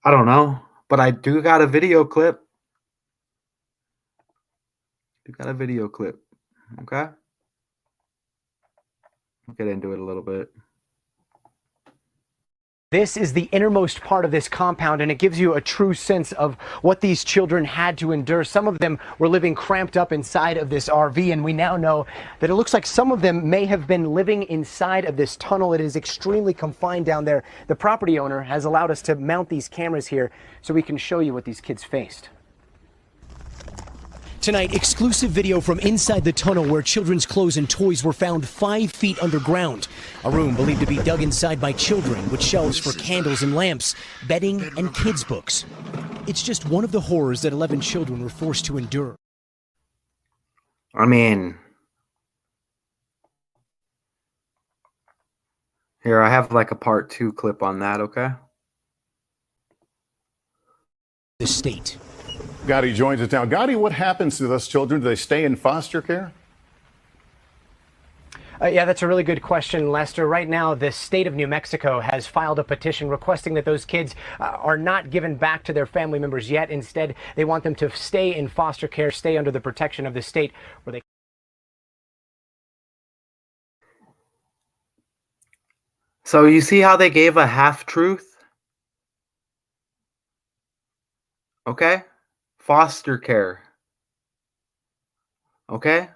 I don't know, but I do got a video clip. Okay. I'll get into it a little bit. This is the innermost part of this compound, and it gives you a true sense of what these children had to endure. Some of them were living cramped up inside of this RV, and we now know that it looks like some of them may have been living inside of this tunnel. It is extremely confined down there. The property owner has allowed us to mount these cameras here so we can show you what these kids faced. Tonight, exclusive video from inside the tunnel where children's clothes and toys were found 5 feet underground. A room believed to be dug inside by children with shelves for candles and lamps, bedding, and kids' books. It's just one of the horrors that 11 children were forced to endure. I mean, here, I have like a part 2 clip on that, okay? The state. Gotti joins us now. Gotti, what happens to those children? Do they stay in foster care? Yeah, that's a really good question, Lester. Right now, the state of New Mexico has filed a petition requesting that those kids are not given back to their family members yet. Instead, they want them to stay in foster care, stay under the protection of the state where they... So you see how they gave a half-truth? Okay? Foster care. Okay?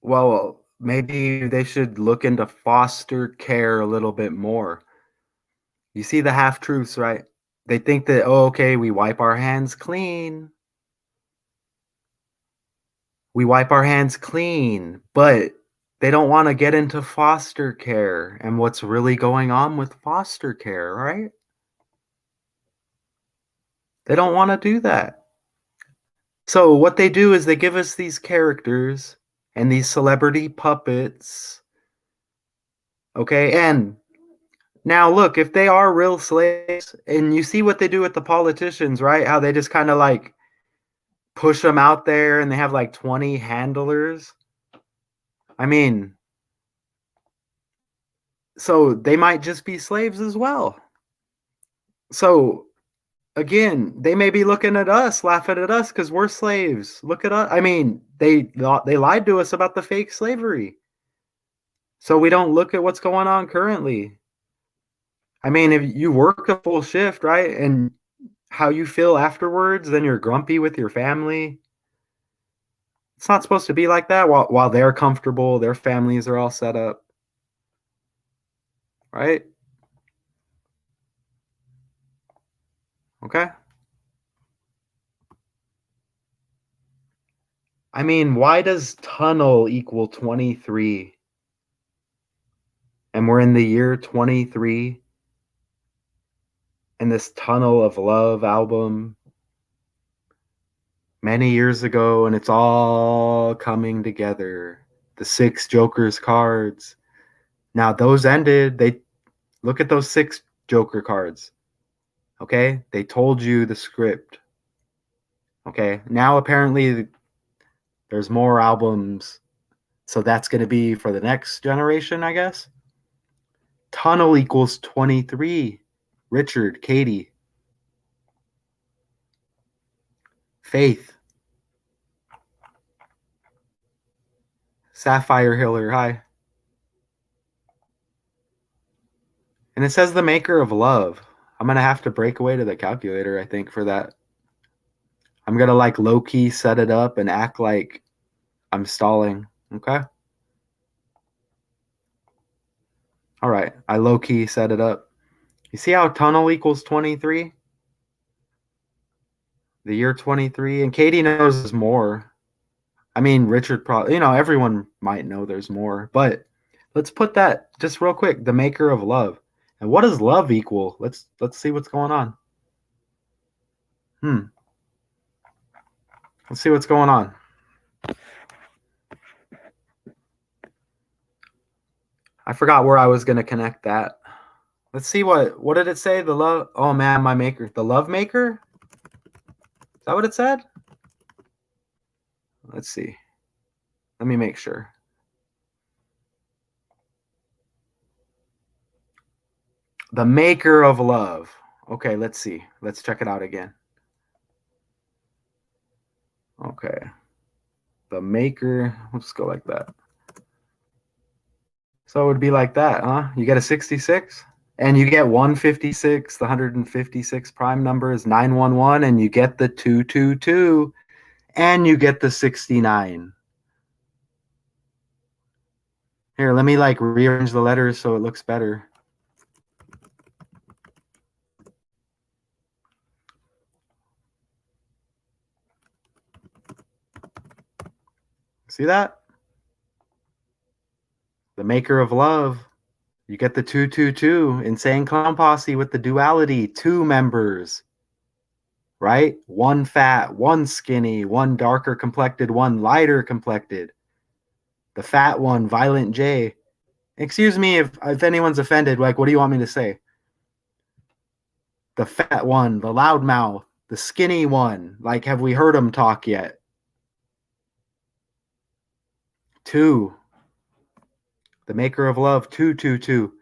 Well, maybe they should look into foster care a little bit more. You see the half-truths, right? They think that, oh, okay, we wipe our hands clean. We wipe our hands clean, but they don't want to get into foster care and what's really going on with foster care, right? They don't want to do that. So what they do is they give us these characters and these celebrity puppets. Okay, and now look, if they are real slaves, and you see what they do with the politicians, right? How they just kind of like push them out there and they have like 20 handlers. I mean, so they might just be slaves as well. So again, they may be looking at us, laughing at us because we're slaves. Look at us. I mean, they lied to us about the fake slavery. So we don't look at what's going on currently. I mean, if you work a full shift, right, and how you feel afterwards, then you're grumpy with your family. It's not supposed to be like that while they're comfortable, their families are all set up. Right? Okay. I mean, why does tunnel equal 23? And we're in the year 23. And this Tunnel of Love album many years ago, and it's all coming together. The 6 Joker's cards. Now those ended. They look at those 6 Joker cards. Okay? They told you the script. Okay? Now apparently there's more albums. So that's going to be for the next generation, I guess. Tunnel equals 23. Richard, Katie. Faith. Sapphire Hiller, hi. And it says the maker of love. I'm going to have to break away to the calculator, I think, for that. I'm going to like low-key set it up and act like I'm stalling. Okay? All right. I low-key set it up. You see how tunnel equals 23? The year 23. And Katie knows there's more. I mean, Richard probably, everyone might know there's more. But let's put that just real quick. The maker of love. And what does love equal? Let's see what's going on. Let's see what's going on. I forgot where I was going to connect that. Let's see what did it say? The love. Oh man, my maker. The love maker? Is that what it said? Let's see. Let me make sure. The maker of love. Okay, let's see. Let's check it out again. Okay. The maker. Let's go like that. So it would be like that, huh? You get a 66? And you get 156. The 156 prime number is 911, and you get the 222, and you get the 69. Here, let me like rearrange the letters so it looks better. See that? The maker of love. You get the 222. Insane Clown Posse with the duality. 2 members. Right? 1 fat, 1 skinny, 1 darker complected, 1 lighter complected. The fat one, Violent J. Excuse me if anyone's offended. Like, what do you want me to say? The fat one, the loudmouth, the skinny one. Like, have we heard him talk yet? 2. The maker of love, 222.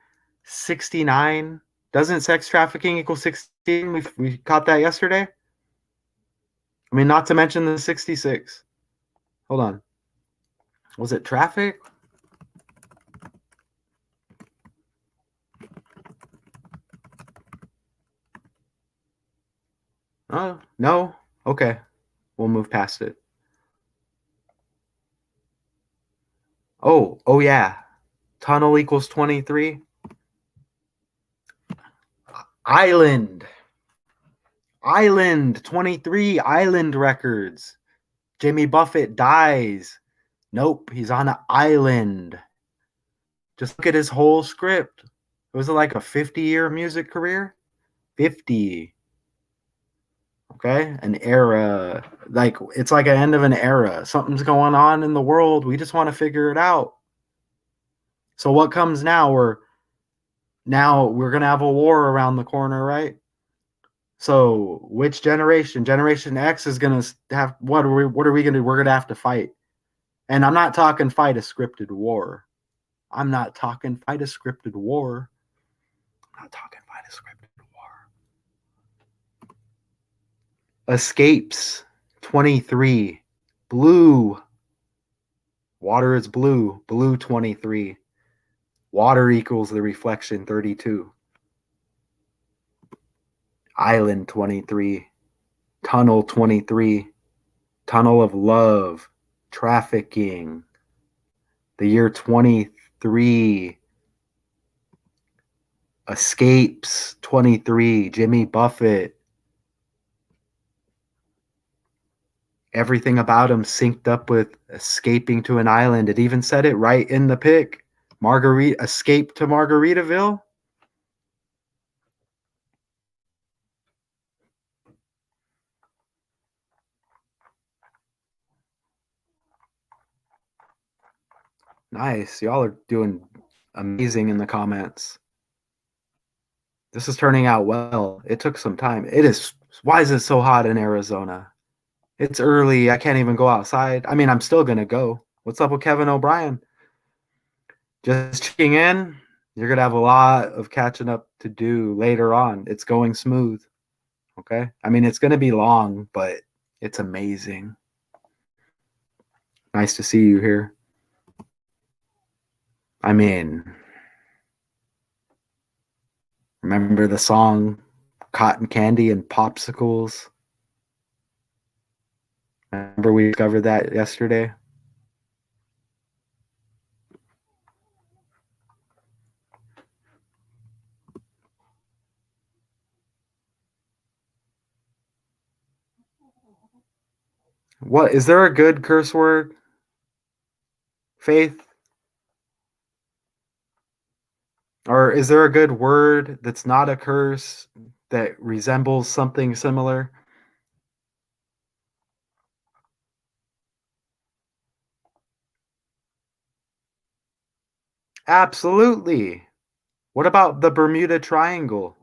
69. Doesn't sex trafficking equal 16? We caught that yesterday. I mean, not to mention the 66. Hold on. Was it traffic? Oh, no. Okay. We'll move past it. Oh yeah. Tunnel equals 23. Island 23. Island records. Jimmy Buffett dies. Nope, he's on an island. Just look at his whole script. Was it like a 50-year music career? 50. Okay, an era. Like, it's like an end of an era. Something's going on in the world. We just want to figure it out. So what comes now? We're gonna have a war around the corner, right? So which generation? Generation X is gonna have what are we gonna do? We're gonna have to fight. And I'm not talking fight a scripted war. I'm not talking fight a scripted war. I'm not talking fight a scripted war. Escapes 23. Blue. Water is blue. Blue 23. Water equals the reflection 32. Island 23. Tunnel 23. Tunnel of love. Trafficking. The year 23. Escapes 23. Jimmy Buffett. Everything about him synced up with escaping to an island. It even said it right in the pic. Escape to Margaritaville. Nice. Y'all are doing amazing in the comments. This is turning out well. It took some time. It is. Why is it so hot in Arizona? It's early. I can't even go outside. I mean, I'm still going to go. What's up with Kevin O'Brien? Just checking in. You're going to have a lot of catching up to do later on. It's going smooth. Okay? I mean, it's going to be long, but it's amazing. Nice to see you here. I mean, remember the song Cotton Candy and Popsicles? Remember we discovered that yesterday? What is there a good curse word? Faith? Or is there a good word that's not a curse that resembles something similar? Absolutely. What about the Bermuda Triangle?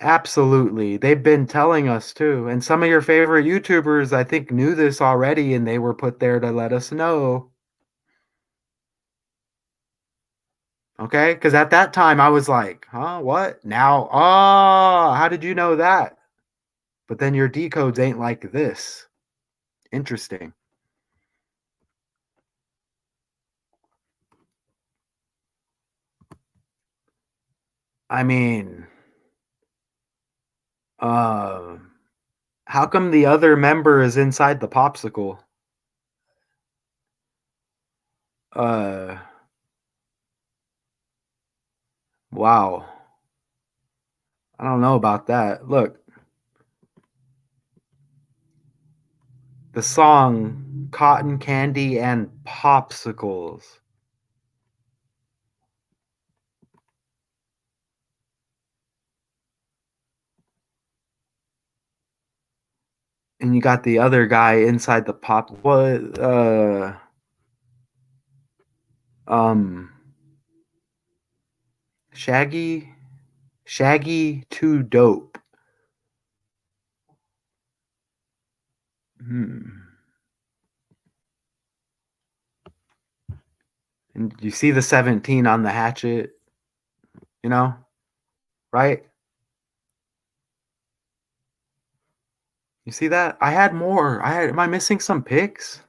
Absolutely. They've been telling us too. And some of your favorite YouTubers, I think, knew this already and they were put there to let us know. Okay? Because at that time I was like, huh, what? Now, how did you know that? But then your decodes ain't like this. Interesting. I mean, uh, how come the other member is inside the popsicle? Uh, wow. I don't know about that. Look, the song Cotton Candy and Popsicles. And you got the other guy inside the pop. What? Um, Shaggy? Shaggy Too Dope. Hmm. And you see the 17 on the hatchet, you know, right? You see that? I had more. Am I missing some pics?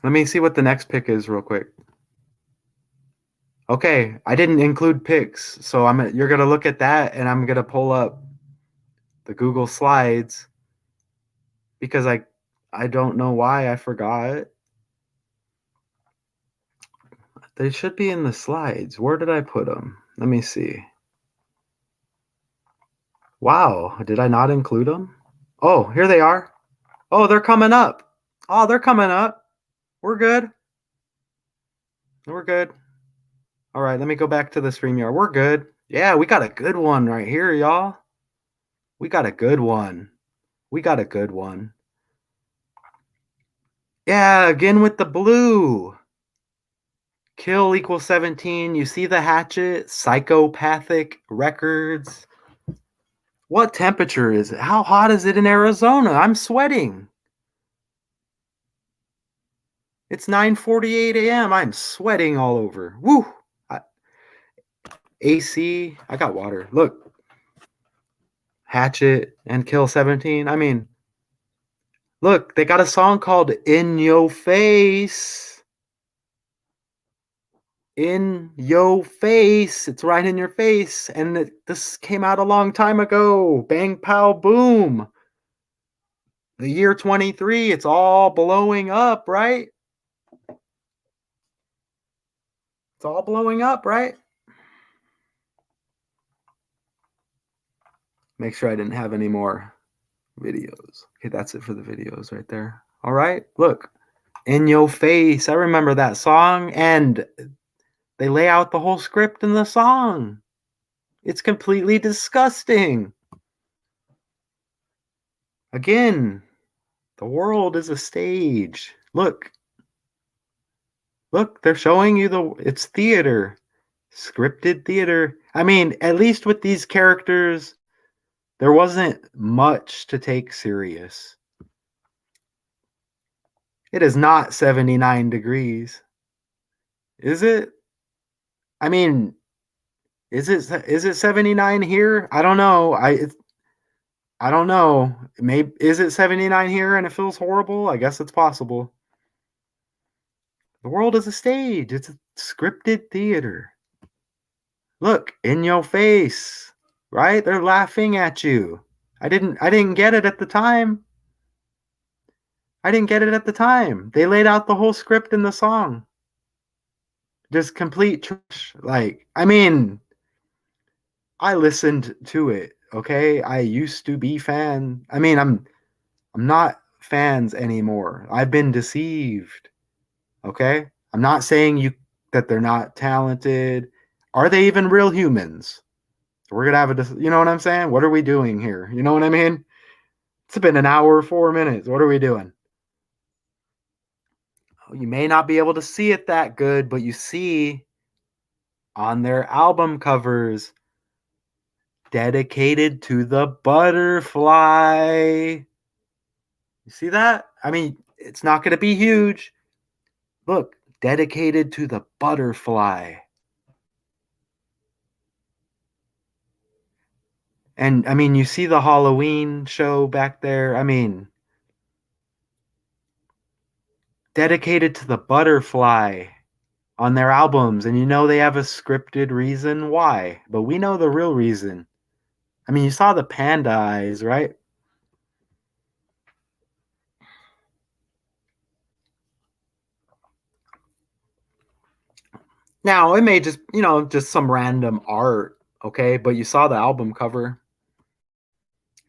Let me see what the next pick is real quick. Okay, I didn't include pics, so you're gonna look at that, and I'm gonna pull up the Google Slides because I don't know why I forgot. They should be in the slides. Where did I put them? Let me see. Wow, did I not include them? Oh, here they are. Oh, they're coming up. Oh, they're coming up. We're good. We're good. All right, let me go back to the StreamYard. We're good. Yeah, we got a good one right here, y'all. We got a good one. We got a good one. Yeah, again with the blue. Kill equals 17. You see the hatchet? Psychopathic records. What temperature is it? How hot is it in Arizona? I'm sweating. It's 9:48 a.m. I'm sweating all over. Woo! AC. I got water. Look. Hatchet and Kill 17. I mean, look, they got a song called In Yo Face. In Yo Face. It's right in your face. And this came out a long time ago. Bang, pow, boom. The year 23. It's all blowing up, right? It's all blowing up, right? Make sure I didn't have any more videos. Okay, that's it for the videos right there. All right, look. In Yo Face. I remember that song, and they lay out the whole script in the song. It's completely disgusting. Again, the world is a stage. Look. Look, they're showing you it's theater. Scripted theater. I mean, at least with these characters, there wasn't much to take serious. It is not 79 degrees. Is it? I mean, is it 79 here? I don't know. I don't know. Maybe is it 79 here and it feels horrible? I guess it's possible. The world is a stage. It's a scripted theater. Look, in your face. Right? They're laughing at you. I didn't get it at the time. I didn't get it at the time. They laid out the whole script in the song. Just complete trash. Like, I mean, I listened to it, okay? I used to be fan. I mean, I'm not fans anymore. I've been deceived. Okay? I'm not saying that they're not talented. Are they even real humans? We're gonna have you know what I'm saying? What are we doing here? You know what I mean? It's been an hour, 4 minutes. What are we doing? You may not be able to see it that good, but you see on their album covers, dedicated to the butterfly. You see that? I mean, it's not going to be huge. Look, dedicated to the butterfly. And I mean, you see the Halloween show back there. I mean, dedicated to the butterfly on their albums. And you know they have a scripted reason why, but we know the real reason. I mean, you saw the panda eyes, right? Now, it may just, just some random art, okay? But you saw the album cover.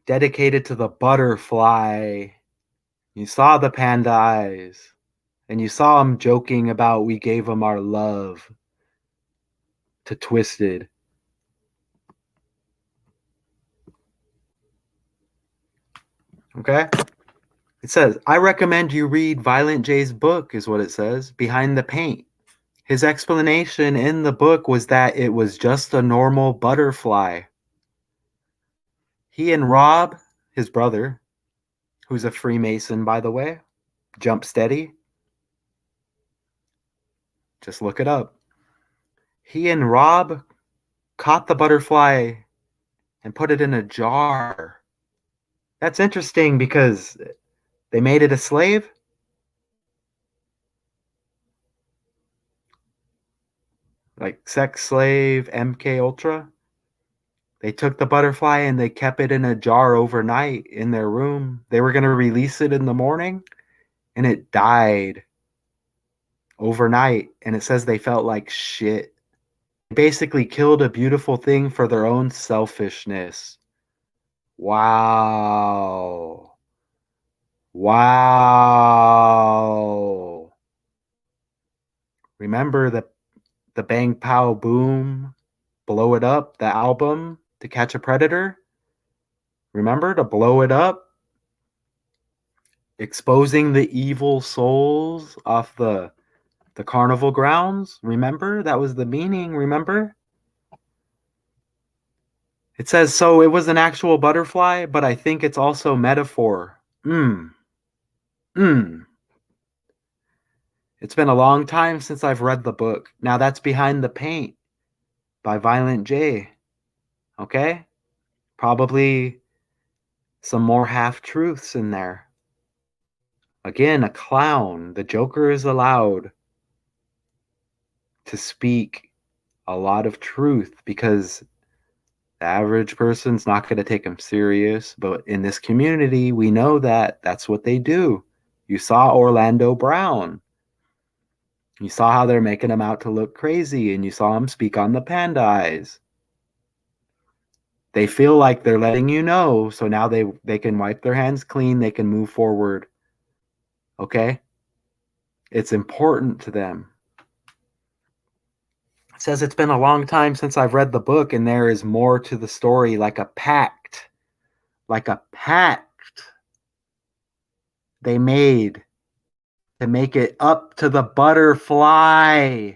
Dedicated to the butterfly. You saw the panda eyes. And you saw him joking about we gave him our love to Twisted. Okay? It says, I recommend you read Violent J's book, is what it says, Behind the Paint. His explanation in the book was that it was just a normal butterfly. He and Rob, his brother, who's a Freemason, by the way, Jump Steady. Just look it up. He and Rob caught the butterfly and put it in a jar. That's interesting because they made it a slave. Like sex slave, MK Ultra. They took the butterfly and they kept it in a jar overnight in their room. They were going to release it in the morning and it died overnight. And it says they felt like shit. They basically killed a beautiful thing for their own selfishness. Wow. Wow. Remember the Bang Pow Boom, Blow It Up, the album, To Catch a Predator? Remember to blow it up? Exposing the evil souls off the carnival grounds? Remember? That was the meaning, remember? It says, so it was an actual butterfly, but I think it's also metaphor. It's been a long time since I've read the book. Now that's Behind the Paint by Violent J. Okay? Probably some more half-truths in there. Again, a clown. The Joker is allowed to speak a lot of truth because the average person's not going to take him serious. But in this community, we know that that's what they do. You saw Orlando Brown. You saw how they're making him out to look crazy, and you saw him speak on the panda eyes. They feel like they're letting you know, so now they can wipe their hands clean, they can move forward. Okay? It's important to them. It says it's been a long time since I've read the book, and there is more to the story, like a pact. Like a pact they made to make it up to the butterfly.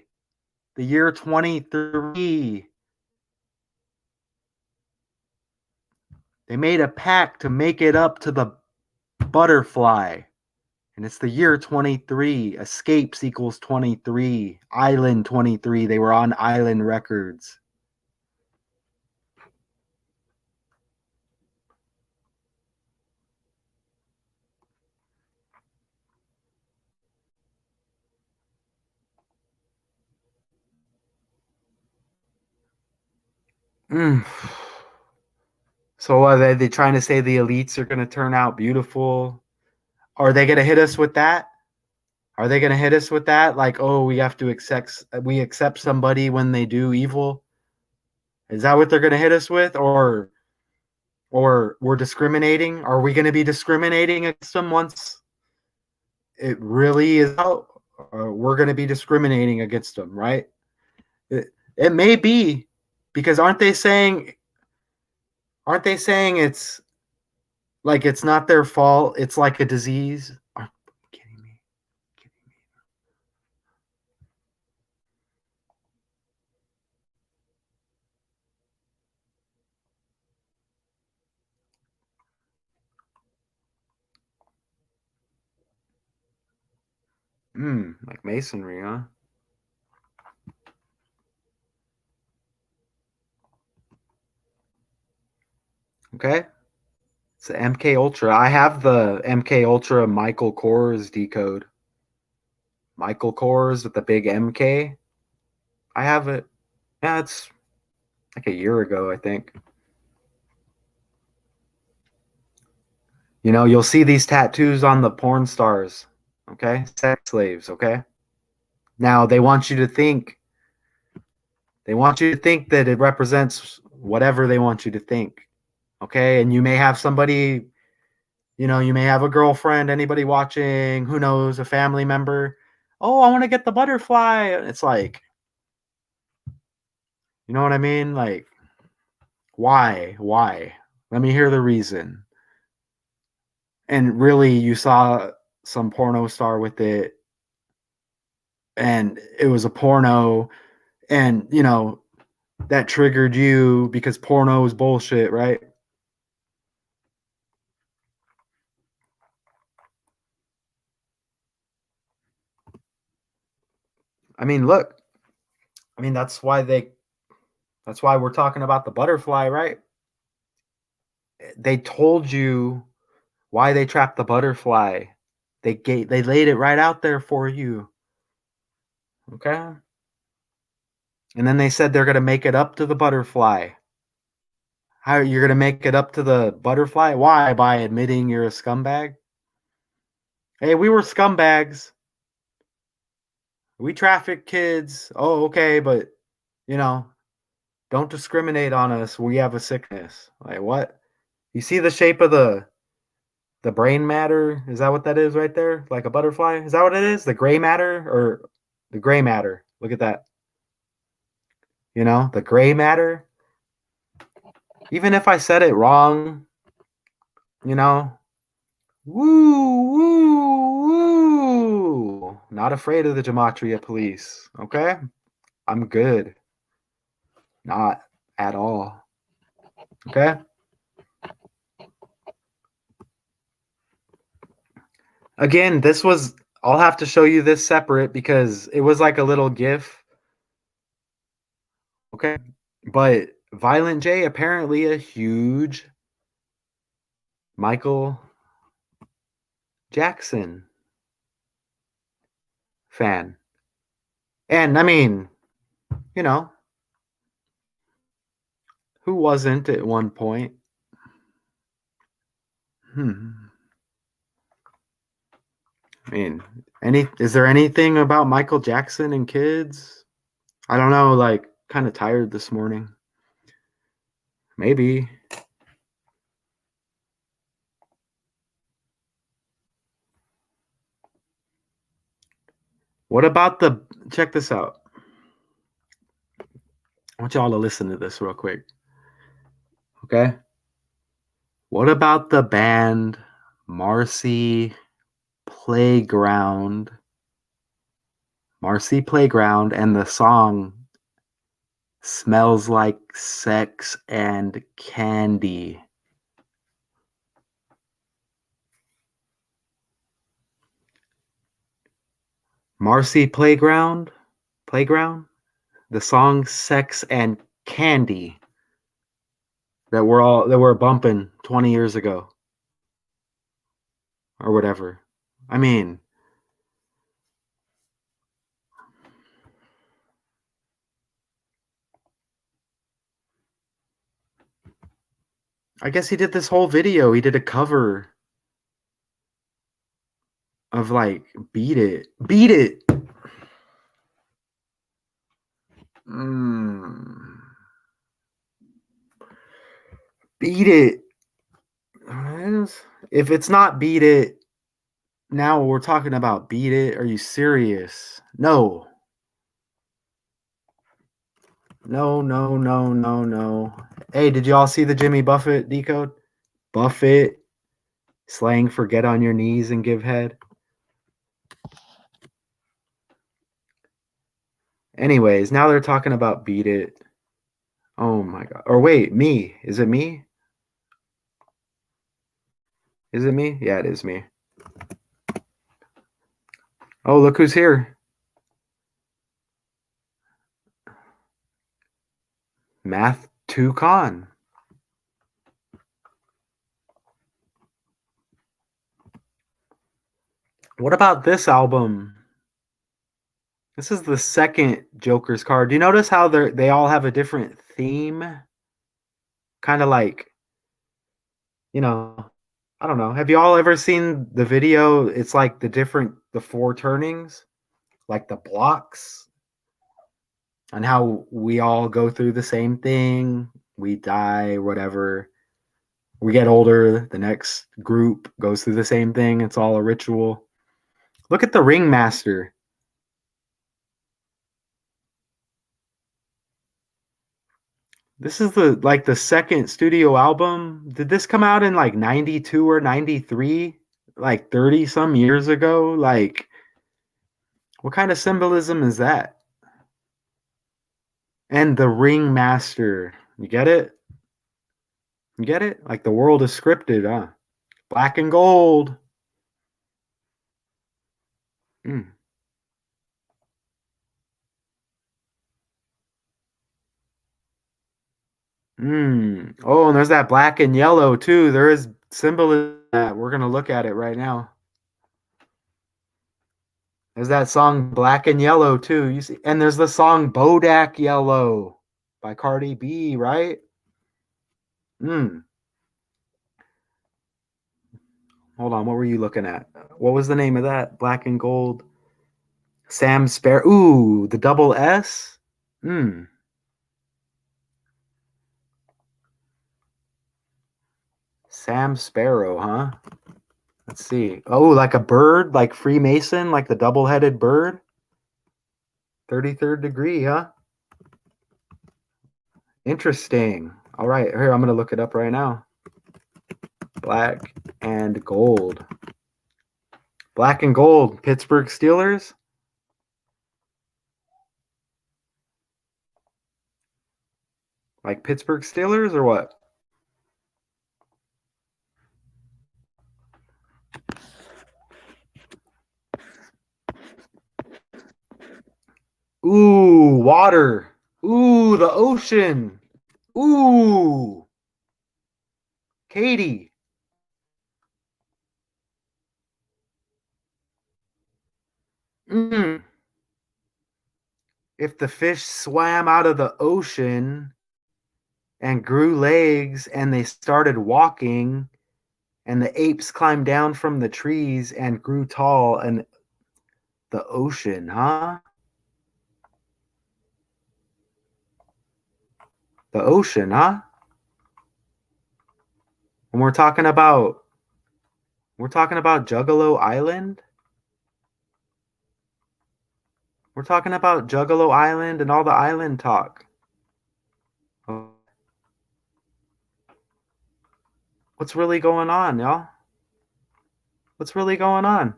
The year 23. They made a pact to make it up to the butterfly. And it's the year 23. Escapes equals 23. Island 23. They were on Island Records. So are they trying to say the elites are going to turn out beautiful? Are they going to hit us with that? Are they going to hit us with that? Like, oh, we have to accept somebody when they do evil? Is that what they're going to hit us with? Or we're discriminating? Are we going to be discriminating against them once it really is out? We're going to be discriminating against them, right? It may be, because aren't they saying it's like it's not their fault, it's like a disease? Are you kidding me? Like masonry, huh? Okay. It's the MK Ultra. I have the MK Ultra Michael Kors decode. Michael Kors with the big MK. I have it. Yeah, it's like a year ago, I think. You know, you'll see these tattoos on the porn stars, okay? Sex slaves, okay? Now, they want you to think that it represents whatever they want you to think, okay? And you may have somebody, you know, you may have a girlfriend, anybody watching, who knows, a family member. Oh, I want to get the butterfly. It's like, you know what I mean? Like, why? Why? Let me hear the reason. And really, you saw some porno star with it, and it was a porno, and, you know, that triggered you because porno is bullshit, right? I mean, look, I mean, that's why we're talking about the butterfly, right? They told you why they trapped the butterfly. They laid it right out there for you. Okay? And then they said they're going to make it up to the butterfly. How you're going to make it up to the butterfly? Why? By admitting you're a scumbag? Hey, we were scumbags. We traffic kids. Oh, okay, but you know, don't discriminate on us. We have a sickness. Like what? You see the shape of the brain matter? Is that what that is right there? Like a butterfly? Is that what it is? The gray matter or the gray matter? Look at that. You know, the gray matter. Even if I said it wrong, you know, woo, woo, woo. Not afraid of the gematria police. Okay? I'm good. Not at all. Okay? Again, I'll have to show you this separate because it was like a little GIF. Okay? But Violent J, apparently a huge Michael Jackson fan. And I mean, you know, who wasn't at one point? I mean, is there anything about Michael Jackson and kids? I don't know, like kind of tired this morning. Maybe. What about check this out. I want y'all to listen to this real quick. Okay? What about the band Marcy Playground? Marcy Playground and the song Smells Like Sex and Candy. Marcy Playground, the song Sex and Candy that we're bumping 20 years ago or whatever. I mean, I guess he did this whole video. He did a cover of like Beat It. Beat It. Beat It. If it's not Beat It, now we're talking about Beat It. Are you serious? No. No. Hey, did y'all see the Jimmy Buffett decode? Buffett, slang for get on your knees and give head. Anyways, now they're talking about Beat It. Oh my God. Or wait, me. Is it me? Is it me? Yeah, it is me. Oh, look who's here. Math 2 Con. What about this album? This is the second Joker's card. Do you notice how they all have a different theme? Kind of like, I don't know. Have you all ever seen the video? It's like the four turnings, like the blocks, and how we all go through the same thing. We die, whatever. We get older, the next group goes through the same thing. It's all a ritual. Look at the ringmaster. This is the second studio album. Did this come out in like 92 or 93? Like 30 some years ago? Like, what kind of symbolism is that? And the ringmaster. You get it? You get it? Like the world is scripted, huh? Black and gold. Mm. Oh, and there's that black and yellow too. There is symbolism that we're gonna look at it right now. There's that song Black and Yellow too. You see, and there's the song Bodak Yellow by Cardi B, right? Hmm. Hold on, what were you looking at? What was the name of that? Black and Gold. Sam Sparrow. Ooh, the double S. Hmm. Sam Sparrow, huh? Let's see. Oh, like a bird, like Freemason, like the double-headed bird. 33rd degree, huh? Interesting. All right, here, I'm going to look it up right now. Black and gold. Black and gold, Pittsburgh Steelers. Like Pittsburgh Steelers or what? Ooh, water. Ooh, the ocean. Ooh. Katie. Mm. If the fish swam out of the ocean and grew legs and they started walking and the apes climbed down from the trees and grew tall and the ocean, huh? The ocean, huh? And we're talking about Juggalo Island. We're talking about Juggalo Island and all the island talk. What's really going on, y'all? What's really going on?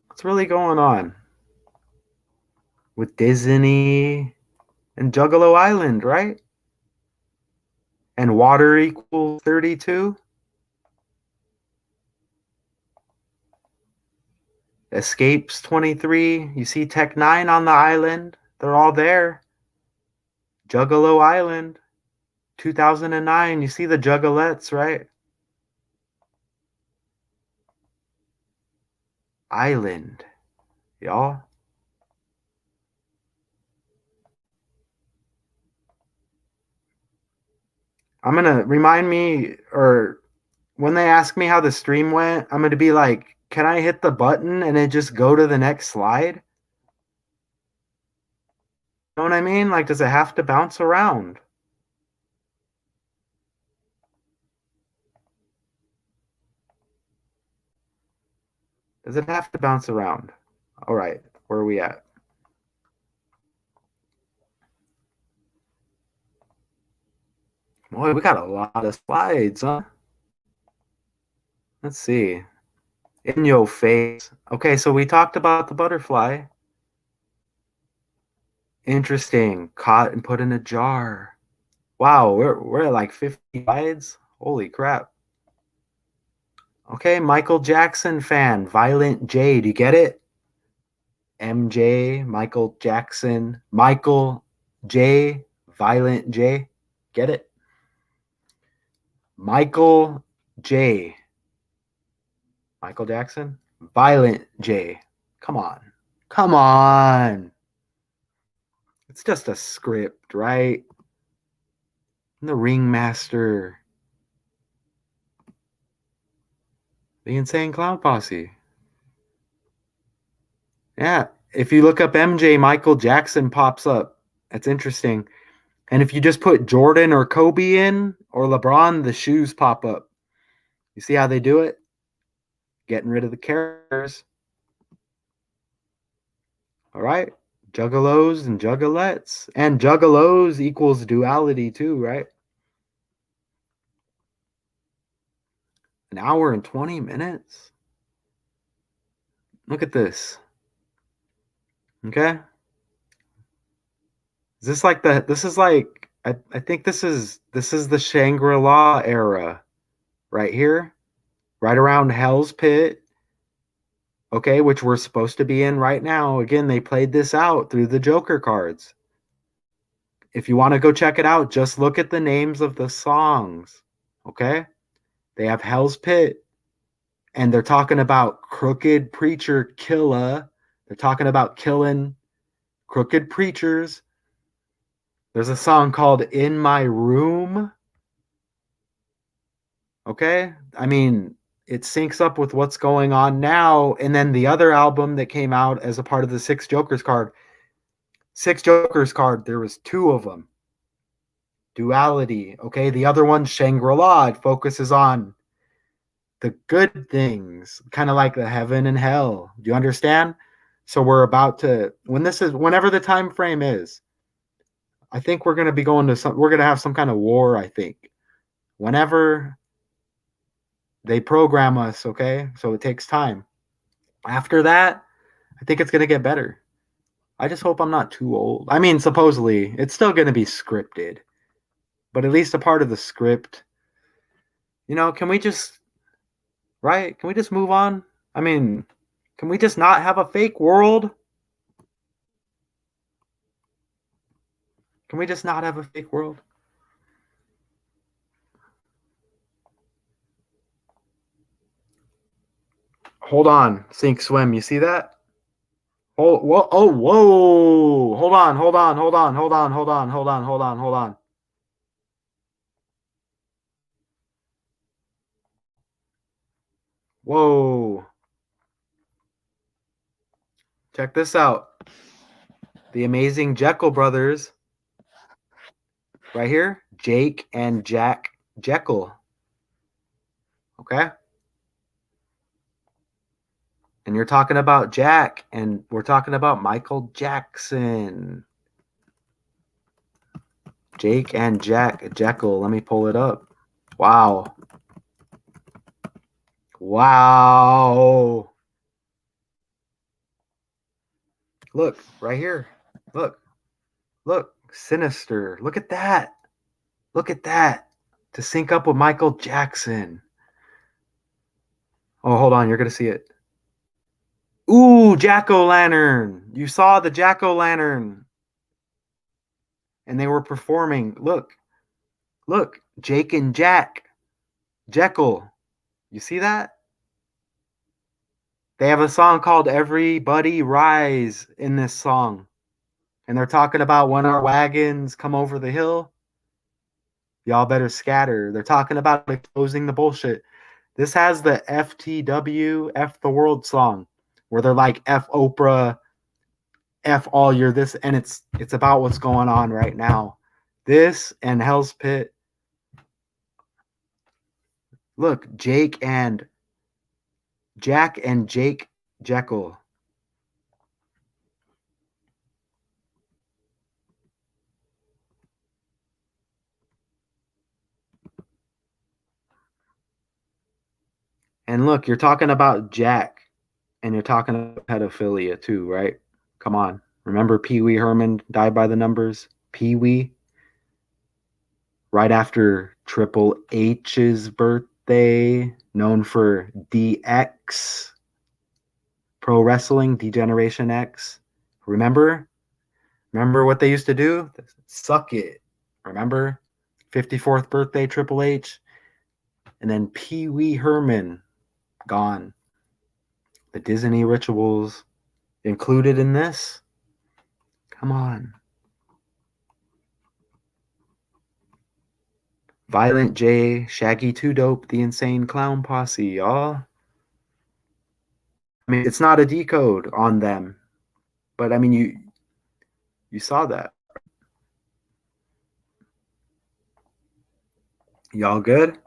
What's really going on with Disney and Juggalo Island, right? And water equals 32. Escapes 23. You see Tech 9 on the island. They're all there. Juggalo Island. 2009. You see the Juggalettes, right? Island. Y'all. I'm going to remind me, or when they ask me how the stream went, I'm going to be like, can I hit the button and it just go to the next slide? You know what I mean? Like, does it have to bounce around? Does it have to bounce around? All right, where are we at? Boy, we got a lot of slides, huh? Let's see. In your face. Okay, so we talked about the butterfly. Interesting. Caught and put in a jar. Wow, we're at like 50 slides. Holy crap. Okay, Michael Jackson fan. Violent J. Do you get it? MJ, Michael Jackson, Michael J, Violent J. Get it? Michael J. Michael Jackson, Violent J. Come on. Come on. It's just a script, right? The Ringmaster. The Insane Clown Posse. Yeah. If you look up MJ, Michael Jackson pops up. That's interesting. And if you just put Jordan or Kobe in or LeBron, the shoes pop up. You see how they do it? Getting rid of the characters. All right. Juggalos and juggalettes. And juggalos equals duality too, right? An hour and 20 minutes. Look at this. Okay. Is this like I think this is the Shangri-La era right here. Right around Hell's Pit. Okay, which we're supposed to be in right now. Again, they played this out through the Joker cards. If you want to go check it out, just look at the names of the songs. Okay? They have Hell's Pit, and they're talking about crooked preacher killer. They're talking about killing crooked preachers. There's a song called In My Room. Okay? I mean, it syncs up with what's going on now. And then the other album that came out as a part of the Six Jokers card, there was two of them. Duality. Okay? The other one, Shangri-La, it focuses on the good things, kind of like the heaven and hell. Do you understand? So we're about to, whenever the time frame is, I think we're going to be we're going to have some kind of war, I think. Whenever they program us, okay? So it takes time. After that, I think it's going to get better. I just hope I'm not too old. I mean, supposedly, it's still going to be scripted. But at least a part of the script, can we just, right? Can we just move on? I mean, can we just not have a fake world? Can we just not have a fake world? Hold on, sink, swim. You see that? Oh, whoa, oh, whoa. Hold on. Whoa. Check this out. The amazing Jekyll brothers. Right here. Jake and Jack Jekyll. Okay? And you're talking about Jack, and we're talking about Michael Jackson. Jake and Jack Jekyll. Let me pull it up. Wow. Wow. Look, right here. Look. Sinister. Look at that. To sync up with Michael Jackson. Oh, hold on. You're going to see it. Ooh, Jack-o'-lantern. You saw the Jack-o'-lantern. And they were performing. Look. Jake and Jack. Jekyll. You see that? They have a song called Everybody Rise in this song. And they're talking about when our wagons come over the hill, y'all better scatter. They're talking about exposing the bullshit. This has the FTW, F the World song, where they're like F Oprah, F all your this, and it's about what's going on right now. This and Hell's Pit. Look, Jack and Jake Jekyll. And look, you're talking about Jack, and you're talking about pedophilia too, right? Come on. Remember Pee Wee Herman died by the numbers? Pee Wee? Right after Triple H's birthday, known for DX, Pro Wrestling, D-Generation X. Remember? Remember what they used to do? Suck it. Remember? 54th birthday, Triple H. And then Pee Wee Herman, gone. The Disney rituals included in this? Come on. Violent J, Shaggy 2 Dope, The Insane Clown Posse, y'all. I mean, it's not a decode on them, but I mean, you saw that. Y'all good?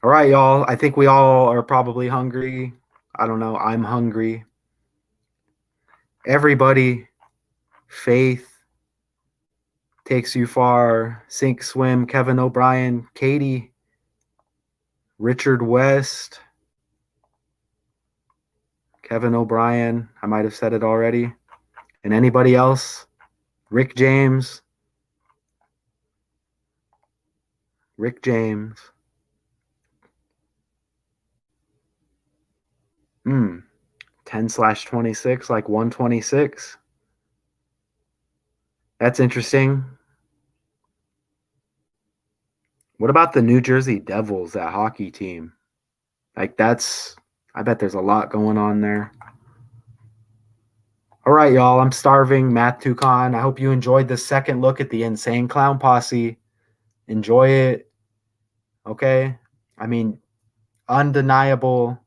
All right, y'all. I think we all are probably hungry. I don't know. I'm hungry. Everybody, Faith, Takes You Far, Sink Swim, Kevin O'Brien, Katie, Richard West, Kevin O'Brien. I might have said it already. And anybody else? Rick James. Rick James. 10/26, like 126. That's interesting. What about the New Jersey Devils, that hockey team? Like, I bet there's a lot going on there. All right, y'all. I'm starving. Matt Toucan. I hope you enjoyed the second look at the Insane Clown Posse. Enjoy it. Okay? I mean, undeniable,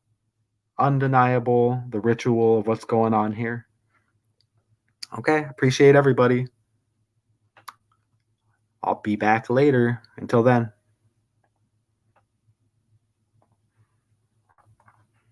the ritual of what's going on here. Okay? Appreciate everybody. I'll be back later. Until then.